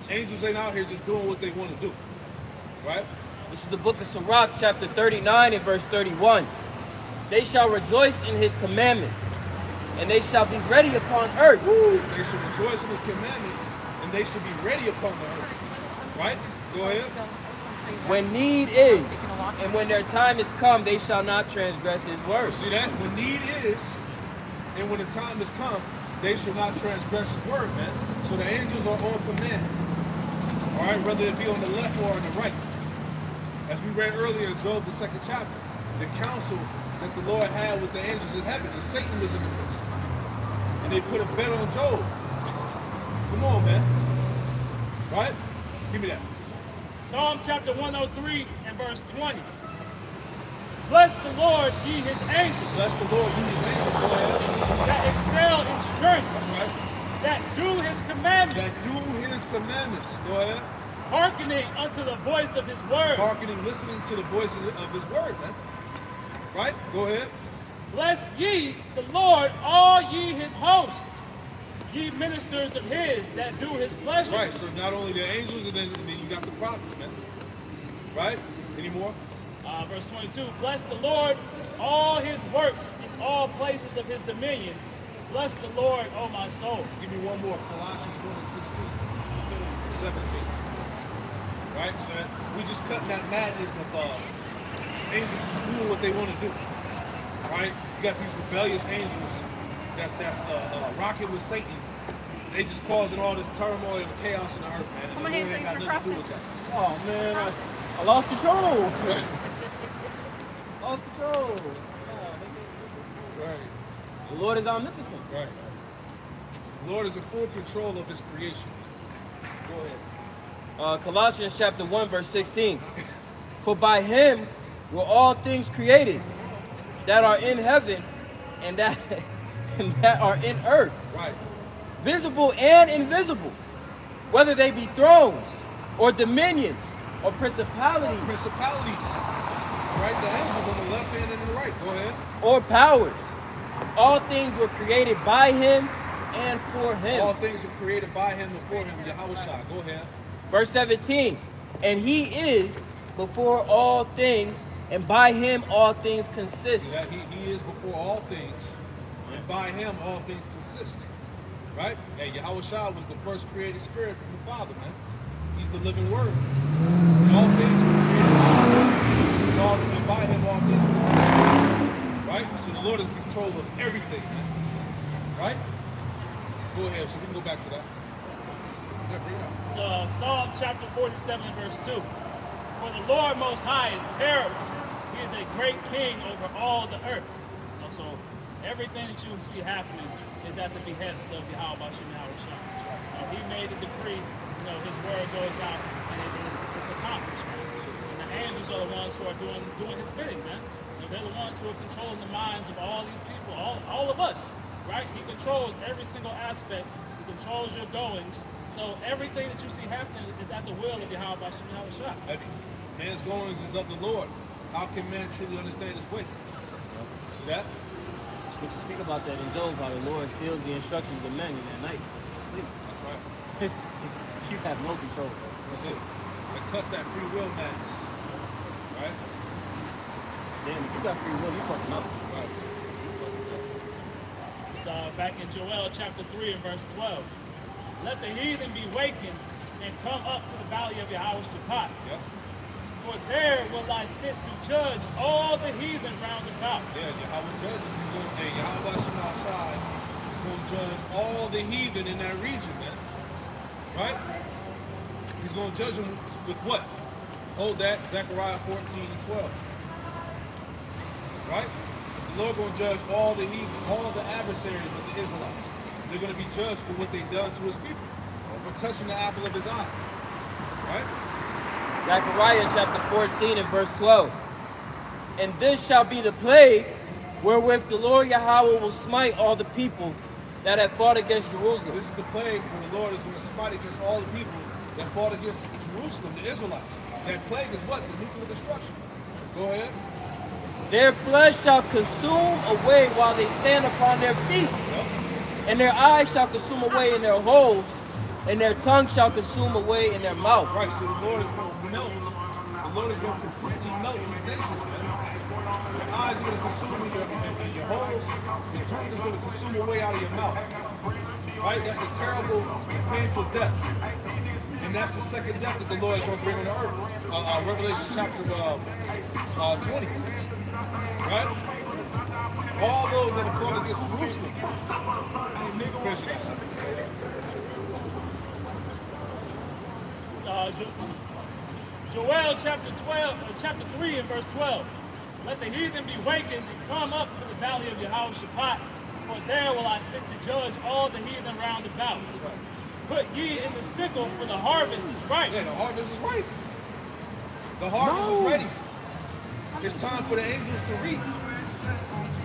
Angels ain't out here just doing what they want to do. Right? This is the book of Sirach, chapter 39 and verse 31. they shall rejoice in his commandment, and they shall be ready upon earth. They should rejoice in his commandments, and they should be ready upon the earth. Right? Go ahead. When need is, and when their time is come, they shall not transgress his word. See that? When need is, and when the time has come, they shall not transgress his word, man. So the angels are on command. All right, whether it be on the left or on the right. As we read earlier in Job, the 2nd chapter, the counsel that the Lord had with the angels in heaven, and Satan was in the midst. And they put a bet on Job. Come on, man. Right? Give me that. Psalm chapter 103 and verse 20. Bless the Lord, ye his angels, Bless the Lord, you his angels. Go ahead. that excel in strength, That's right. that do his commandments, That do his commandments. Go ahead. hearkening unto the voice of his word. Hearkening, listening to the voice of his word, man. Right? Go ahead. Bless ye the Lord, all ye his hosts, ye ministers of his that do his pleasure. Right, so not only the angels, and then you got the prophets, man. Right? Any more? Verse 22, bless the Lord, all his works in all places of his dominion. Bless the Lord, O my soul. Give me one more. Colossians 1:16, 17. Right? So that we just cut that madness of angels just doing what they want to do. Right? You got these rebellious angels that's rocking with Satan. They just causing all this turmoil and chaos in the earth, man. And Come the on, Lord hey, ain't got thanks nothing for to do with that. Oh man, I lost control. Lost control. Right. The Lord is omnipotent. Right. The Lord is in full control of his creation. Go ahead. Colossians chapter 1, verse 16. For by him were all things created that are in heaven and that are in earth, Right. visible and invisible, whether they be thrones or dominions or principalities Principalities. Right? The angels on the left hand and the right. Go ahead. or powers. All things were created by him and for him. All things were created by him and for him. Yahweh Shah. Go ahead. Verse 17. And he is before all things, and by him all things consist. Yeah, he is before all things, and by him all things consist. Right? Hey, Yahweh Shah was the first created spirit from the Father, man. He's the living word. And all things were created by him, and by him all things consist. Right? So the Lord is in control of everything, man. Right? Go ahead, so we can go back to that. Yeah, bring it up. So Psalm chapter 47 and verse 2. For the Lord Most High is terrible. He is a great king over all the earth. So everything that you see happening is at the behest of Yahweh Bashem Yahweh Shah. He made a decree, his word goes out and it's accomplished. And the angels are the ones who are doing his bidding, man. They're the ones who are controlling the minds of all these people, all of us, right? He controls every single aspect. He controls your goings. So everything that you see happening is at the will of Yahweh Bashem Yahweh Shah. Heavy. Man's goings is of the Lord. How can man truly understand his way? See that? Scripture speak about that in Job, how the Lord seals the instructions of men in that night. Asleep. That's right. You have no control. That's it. That cuts that free will madness. Right? Damn, if you got free will, you fucking up. Right. It's back in Joel chapter 3 and verse 12. Let the heathen be wakened and come up to the valley of Yahweh Shaphat. Yep. For there will I sit to judge all the heathen round about. Yeah, Yahweh judges. He's going to Yahweh Hashem outside. He's going to judge all the heathen in that region, man. Right? He's going to judge them with what? Hold that, Zechariah 14 and 12. Right? It's the Lord going to judge all the heathen, all the adversaries of the Israelites. They're going to be judged for what they've done to his people, for touching the apple of his eye. Right? Zechariah chapter 14 and verse 12. And this shall be the plague wherewith the Lord Yahweh will smite all the people that have fought against Jerusalem. This is the plague when the Lord is going to smite against all the people that fought against Jerusalem, the Israelites. That plague is what? The nuclear destruction. Go ahead. Their flesh shall consume away while they stand upon their feet, Yep. and their eyes shall consume away in their holes, and their tongue shall consume away in their mouth. Right, so the Lord is going to melt the The Lord is going to completely melt these nations, man. Your eyes are going to consume your holes. Your tongue is going to consume away out of your mouth. Right? That's a terrible, painful death. And that's the second death that the Lord is going to bring on the earth. Revelation chapter 20. Right? All those that have gone against Jerusalem. Christians. Joel chapter 3 and verse 12. Let the heathen be wakened and come up to the valley of Jehoshaphat, for there will I sit to judge all the heathen round about. Right. Put ye in the sickle, for the harvest is ripe. Yeah, the harvest is ripe. The harvest is ready. It's time for the angels to reap.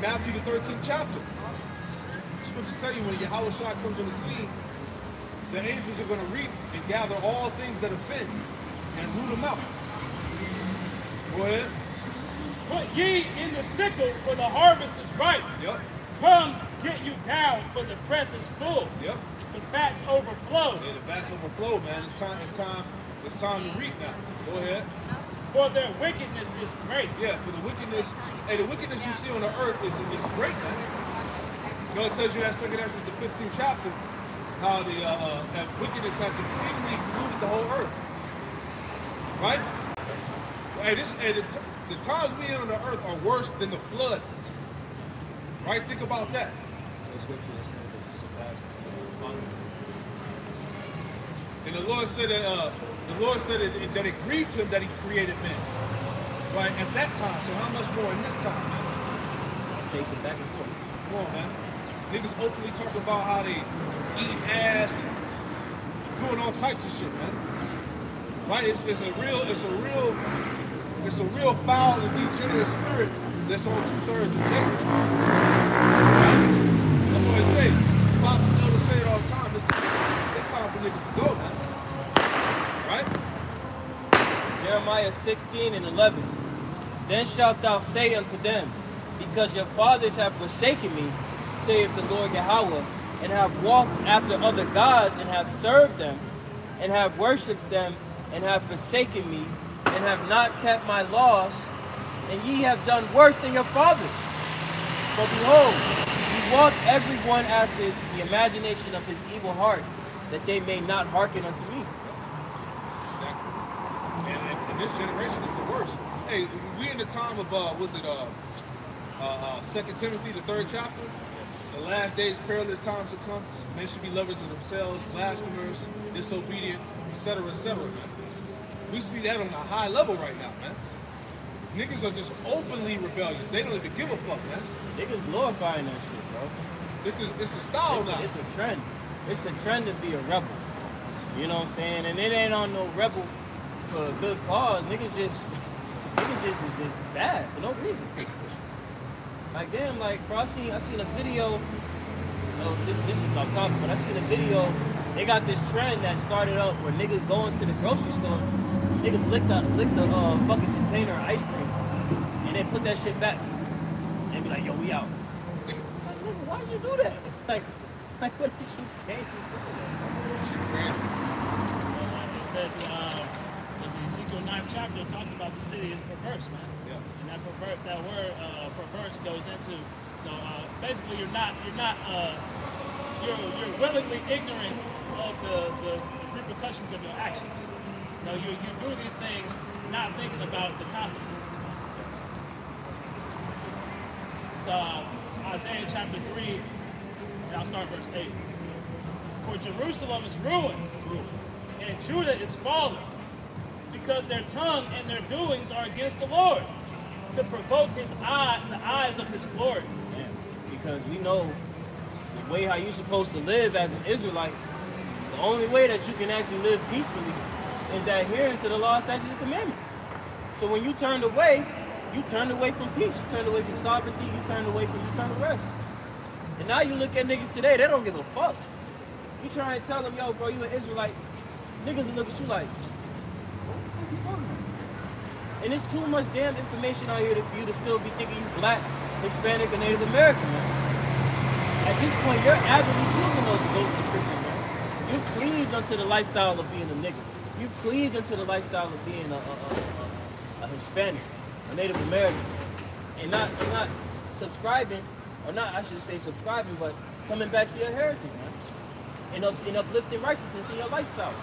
Matthew the 13th chapter. The scriptures tell you when Yahushua comes on the scene, the angels are going to reap and gather all things that have been and root them out. Go ahead. Put ye in the sickle, for the harvest is ripe. Yep. Come, get you down, for the press is full. Yep. The fats overflow. Yeah, the vats overflow, man. It's time to reap now. Go ahead. For their wickedness is great. Yeah, for the wickedness. Hey, the wickedness you see on the earth is great, man. You know, it tells you that 2 Ezra, the 15th chapter, how the that wickedness has exceedingly polluted the whole earth. Right? Hey, the times we in on the earth are worse than the flood. Right? Think about that. And the Lord said that it grieved him that he created man. Right? At that time. So how much more in this time, man? Pacing back and forth. Come on, man. Niggas openly talking about how they eating ass and doing all types of shit, man. Right? It's a real foul and degenerate spirit that's on 2/3 of Jacob. Right? That's what I say. Apostle Elder say it all the time. It's time for niggas to go, man. Right? Jeremiah 16 and 11. Then shalt thou say unto them, because your fathers have forsaken me, saith the Lord Yahweh, and have walked after other gods, and have served them, and have worshipped them, and have forsaken me, and have not kept my laws, and ye have done worse than your fathers. For behold, ye walk every one after the imagination of his evil heart, that they may not hearken unto me. Exactly. And this generation is the worst. Hey, we in the time of 2 Timothy, the 3rd chapter. The last days, perilous times will come. Men should be lovers of themselves, blasphemers, disobedient, etc., etc., man. We see that on a high level right now, man. Niggas are just openly rebellious. They don't even give a fuck, man. Niggas glorifying that shit, bro. It's a style now. It's a trend. It's a trend to be a rebel. You know what I'm saying? And it ain't on no rebel for a good cause. Niggas just is just bad for no reason. Like damn, like bro, I seen a video of this is off topic, but I seen a video. They got this trend that started up where niggas go into the grocery store, niggas lick the fucking container of ice cream, and they put that shit back, and be like, yo, we out. Like, nigga, why'd you do that? Like what did you gain from doing that? Shit crazy. It says in Ezekiel 9th chapter, it talks about the city is perverse, man. Yeah. And that word perverse goes into, basically you're willingly ignorant of the repercussions of your actions. You do these things not thinking about the consequences. It's Isaiah chapter 3, and I'll start verse 8. For Jerusalem is ruined, and Judah is fallen, because their tongue and their doings are against the Lord, to provoke the eyes of his glory. Yeah, because we know the way how you're supposed to live as an Israelite, the only way that you can actually live peacefully is adhering to the law, statutes, and commandments. So when you turned away from peace, you turned away from sovereignty, you turned to rest. And now you look at niggas today, they don't give a fuck. You try and tell them, yo, bro, you an Israelite, niggas will look at you like, what the fuck you talking about? And there's too much damn information out here for you to still be thinking you black, Hispanic, or Native American, man. At this point, you're avidly choosing those descriptions, man. You've cleaved unto the lifestyle of being a nigga. You've cleaved into the lifestyle of being a a Hispanic, a Native American, and not subscribing, or not, I should say subscribing, but coming back to your heritage, man, and uplifting righteousness in your lifestyle.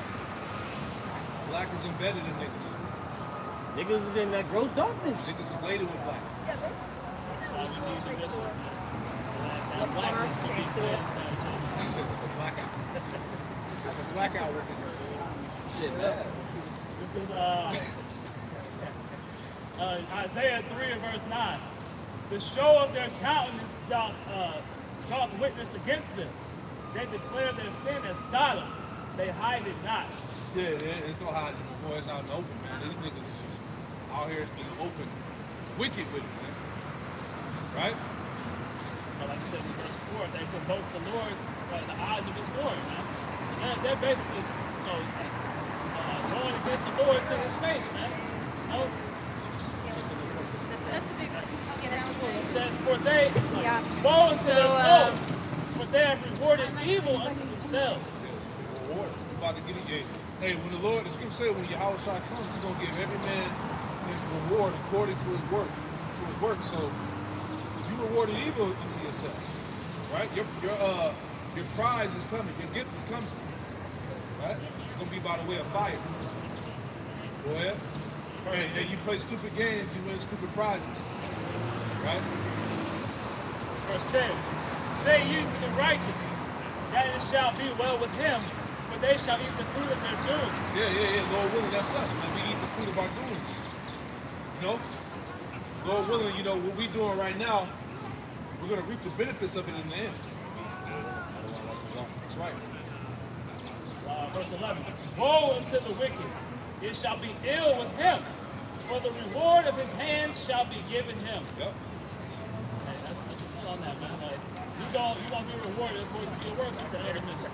Black is embedded in niggas. Niggas is in that gross darkness. Niggas is laden with black. That's why we need the this one. That blackness can be cleansed out of It's a blackout. It's a blackout with it. Shit, man. This is Isaiah 3 and verse 9. The show of their countenance doth witness against them. They declare their sin as Sodom. They hide it not. Yeah, there's no hiding no more. It's out in the open, man. These niggas is just out here in the open, wicked with it, man. Right? But like I said in verse 4, they provoke the Lord in the eyes of his glory, man. They're basically, going against the Lord to his face, man. That's the big one. It says, for they, Yeah. woe unto their So, soul, for they have rewarded evil unto themselves. Reward. We about to get it. Hey, when the Lord, the scripture says, when Yahweh Shai comes, he's gonna give every man his reward according to his work. So you rewarded evil into yourself, right? Your prize is coming. Your gift is coming, right? It's gonna be by the way of fire. Go ahead. And you play stupid games, you win stupid prizes, right? Verse 10, say ye to the righteous, that it shall be well with him, for they shall eat the fruit of their doings. Yeah. Lord willing, that's us, man. We eat the fruit of our doings. You know? Lord willing, you know, what we're doing right now, we're going to reap the benefits of it in the end. That's right. Verse 11, woe unto the wicked, it shall be ill with him, for the reward of his hands shall be given him. Yep. Hey, that's on that, man. Like, you don't be rewarded according to your works at the end of it.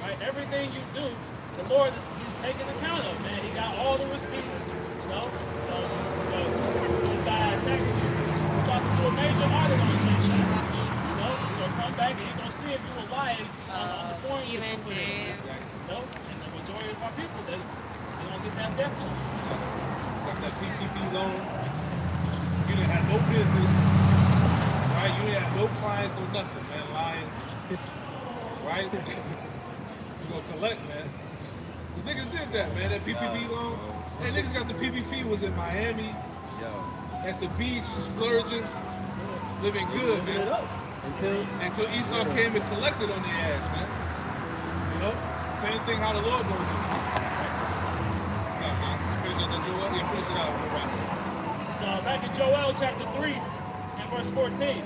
Right? Everything you do, the Lord he's taking account of, man. He got all the receipts, you know. This guy at Texas, he's about to do a major audit on you, man. You know, you're gonna come back and you're gonna see if you were lying on the form you put in. You know, and the majority of our people, they don't get that death penalty. Got that PPP loan. You didn't have no business. Right? You didn't have no clients, no nothing, man. Lions. Right? You gonna collect, man. These niggas did that, man. That PPP loan. Hey, niggas got the PPP, was in Miami, at the beach, splurging, living good, man. Until Esau came and collected on their ass, man. You know? Same thing how the Lord gonna do. Finish up the Joel? Yeah, finish it out. So back in Joel chapter 3 and verse 14.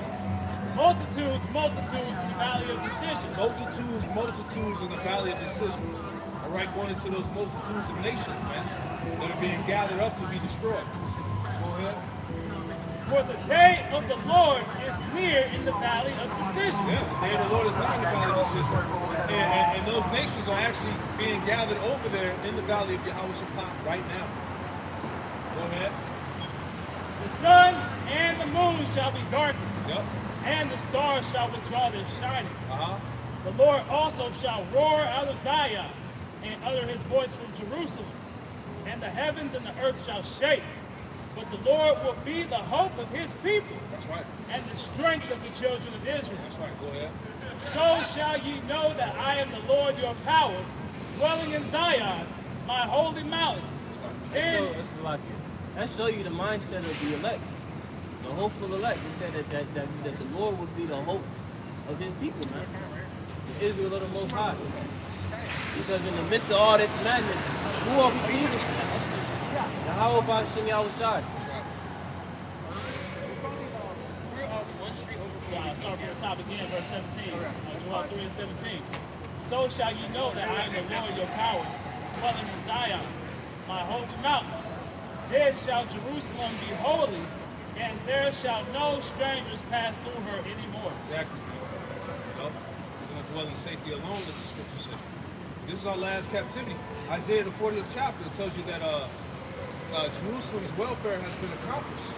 Multitudes in the valley of decision. Multitudes in the valley of decision. All right, going into those multitudes of nations, man, that are being gathered up to be destroyed. Go ahead. For the day of the Lord is near in the valley of decision. Yeah, the day of the Lord is not in the valley of decision. And those nations are actually being gathered over there in the valley of Yahweh Shaphat right now. Go ahead. The sun and the moon shall be darkened. Yep. And the stars shall withdraw their shining. Uh-huh. The Lord also shall roar out of Zion, and utter his voice from Jerusalem. And the heavens and the earth shall shake. But the Lord will be the hope of his people. That's right. And the strength of the children of Israel. That's right. Go ahead. So shall ye know that I am the Lord your power, dwelling in Zion, my holy mountain. That's right. That show you the mindset of the elect. The hopeful elect. He said that the Lord would be the hope of his people, man. The Israel of the Most High. Because in the midst of all this madness, who are we believing to? Yahweh B'Shem Yahweh Shai. That's right. So I'll start from the top again, verse 17. Joel 3 and 17. So shall you know that I am the Lord your power, dwelling in Zion, my holy mountain. Then shall Jerusalem be holy, and there shall no strangers pass through her anymore. Exactly, man. You know, we're going to dwell in safety alone, as the scripture says. This is our last captivity. Isaiah, the 40th chapter, tells you that Jerusalem's welfare has been accomplished.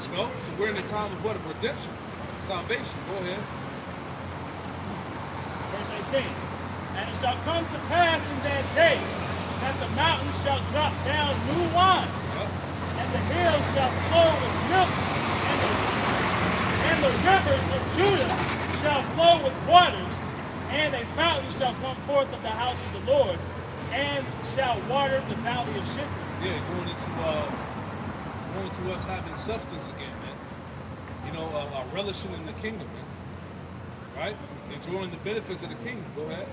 You know, so we're in the time of what? Of redemption, salvation. Go ahead. Verse 18. And it shall come to pass in that day that the mountains shall drop down new wine, Yep. rivers of Judah shall flow with waters, and a fountain shall come forth of the house of the Lord, and shall water the valley of Shittim. Yeah, going into us having substance again, man. You know, relishing in the kingdom, man. Right? Enjoying the benefits of the kingdom. Go ahead.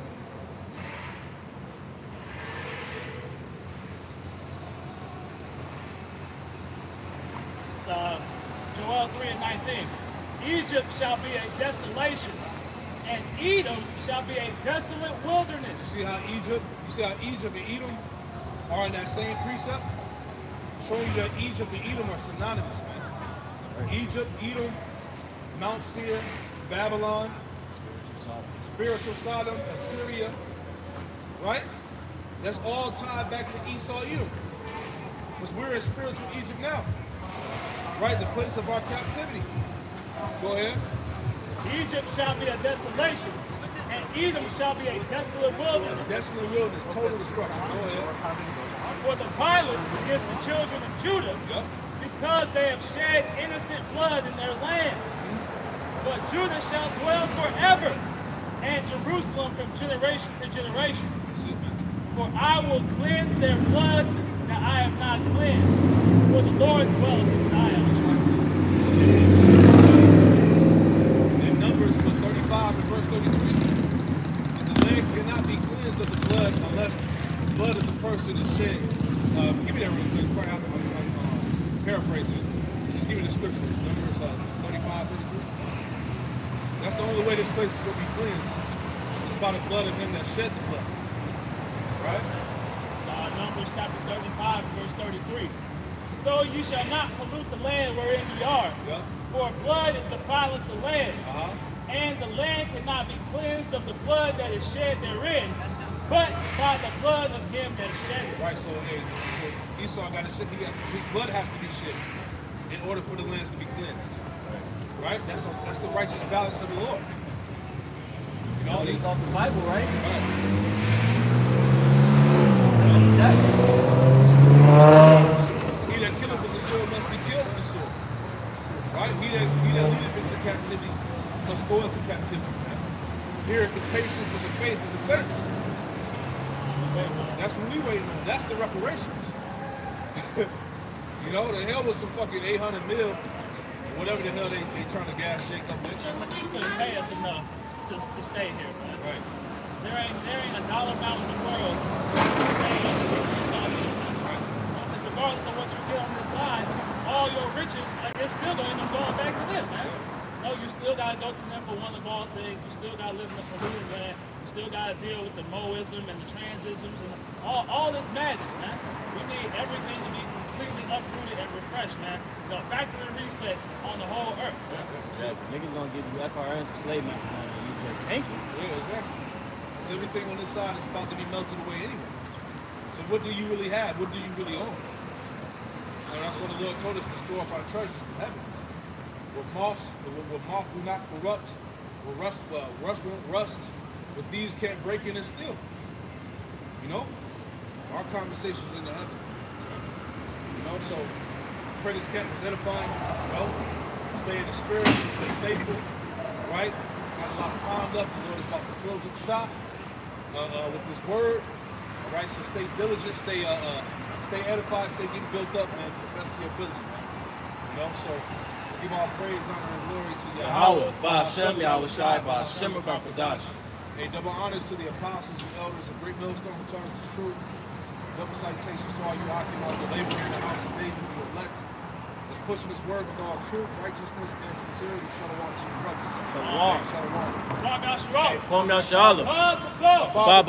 Joel 3:19. Egypt shall be a desolation, and Edom shall be a desolate wilderness. You see how Egypt and Edom are in that same precept? Showing you that Egypt and Edom are synonymous, man. Right. Egypt, Edom, Mount Seir, Babylon, spiritual Sodom, Assyria, right? That's all tied back to Esau, Edom. Because we're in spiritual Egypt now. Right, the place of our captivity. Go ahead. Egypt shall be a desolation, and Edom shall be a desolate wilderness. Desolate wilderness, total destruction. Go ahead. For the violence against the children of Judah, because they have shed innocent blood in their land. But Judah shall dwell forever, and Jerusalem from generation to generation. That's it, man. For I will cleanse their blood that I have not cleansed. For the Lord dwelleth in Zion. In Numbers 35 and verse 33, and the land cannot be cleansed of the blood unless the blood of the person is shed. Give me that real quick. I'm paraphrasing it. Just give me the scripture. Numbers 35, 33. That's the only way this place is going to be cleansed. It's by the blood of him that shed the blood. Right? Numbers chapter 35, verse 33. So you shall not pollute the land wherein ye are, for blood defileth the land, and the land cannot be cleansed of the blood that is shed therein, but by the blood of him that shed it. Right, so Esau got to shed, his blood has to be shed in order for the lands to be cleansed. Right? That's the righteous balance of the Lord. You know, It's off the Bible, right? He that killeth with the sword must be killed with the sword. Right? He that leadeth into captivity must go into captivity. Here is the patience and the faith of the saints. That's what we waiting on. That's the reparations. You know, the hell with some fucking 800 mil, whatever the hell they trying to gas shake up with. You couldn't pay us enough to stay here, man. Right. There ain't a dollar amount in the world to pay regardless of what you get on this side, all your riches, it's still going to end up going back to them, man. No, you still got to go to them for one of all things. You still got to live in the polluted land. You still got to deal with the Moism and the transisms and all this madness, man. We need everything to be completely uprooted and refreshed, man. The factory reset on the whole earth. Yeah. Niggas gonna give you FRNs and slave masters on you. Thank you. Yeah, exactly. Because everything on this side is about to be melted away anyway. So what do you really have? What do you really own? And that's what the Lord told us to store up our treasures in heaven. Where moth do not corrupt, where rust won't rust, but these can't break in and steal. You know? Our conversation's in the heaven. You know, so pray this camp is edifying. You know? Stay in the spirit, stay faithful. Right? Got a lot of time left. The Lord is about to close up shop with this word. All right, so stay diligent, stay edified, stay getting built up, man, to the best of your ability, man. You know, so give all praise, honor, and glory to Yahweh, Ba'ashem, Yahweh Shai, Ba'ashem, Rakapadash. Hey, double honors to the apostles and elders, a great millstone who turns us true. Double salutations to all you occupying the labor in the house of David, the elect. That's pushing this word with all truth, righteousness, and sincerity. Shalom to your brothers. Shalom. Shalom. Kwame Yasharala. Kwame Yasharala. Baba.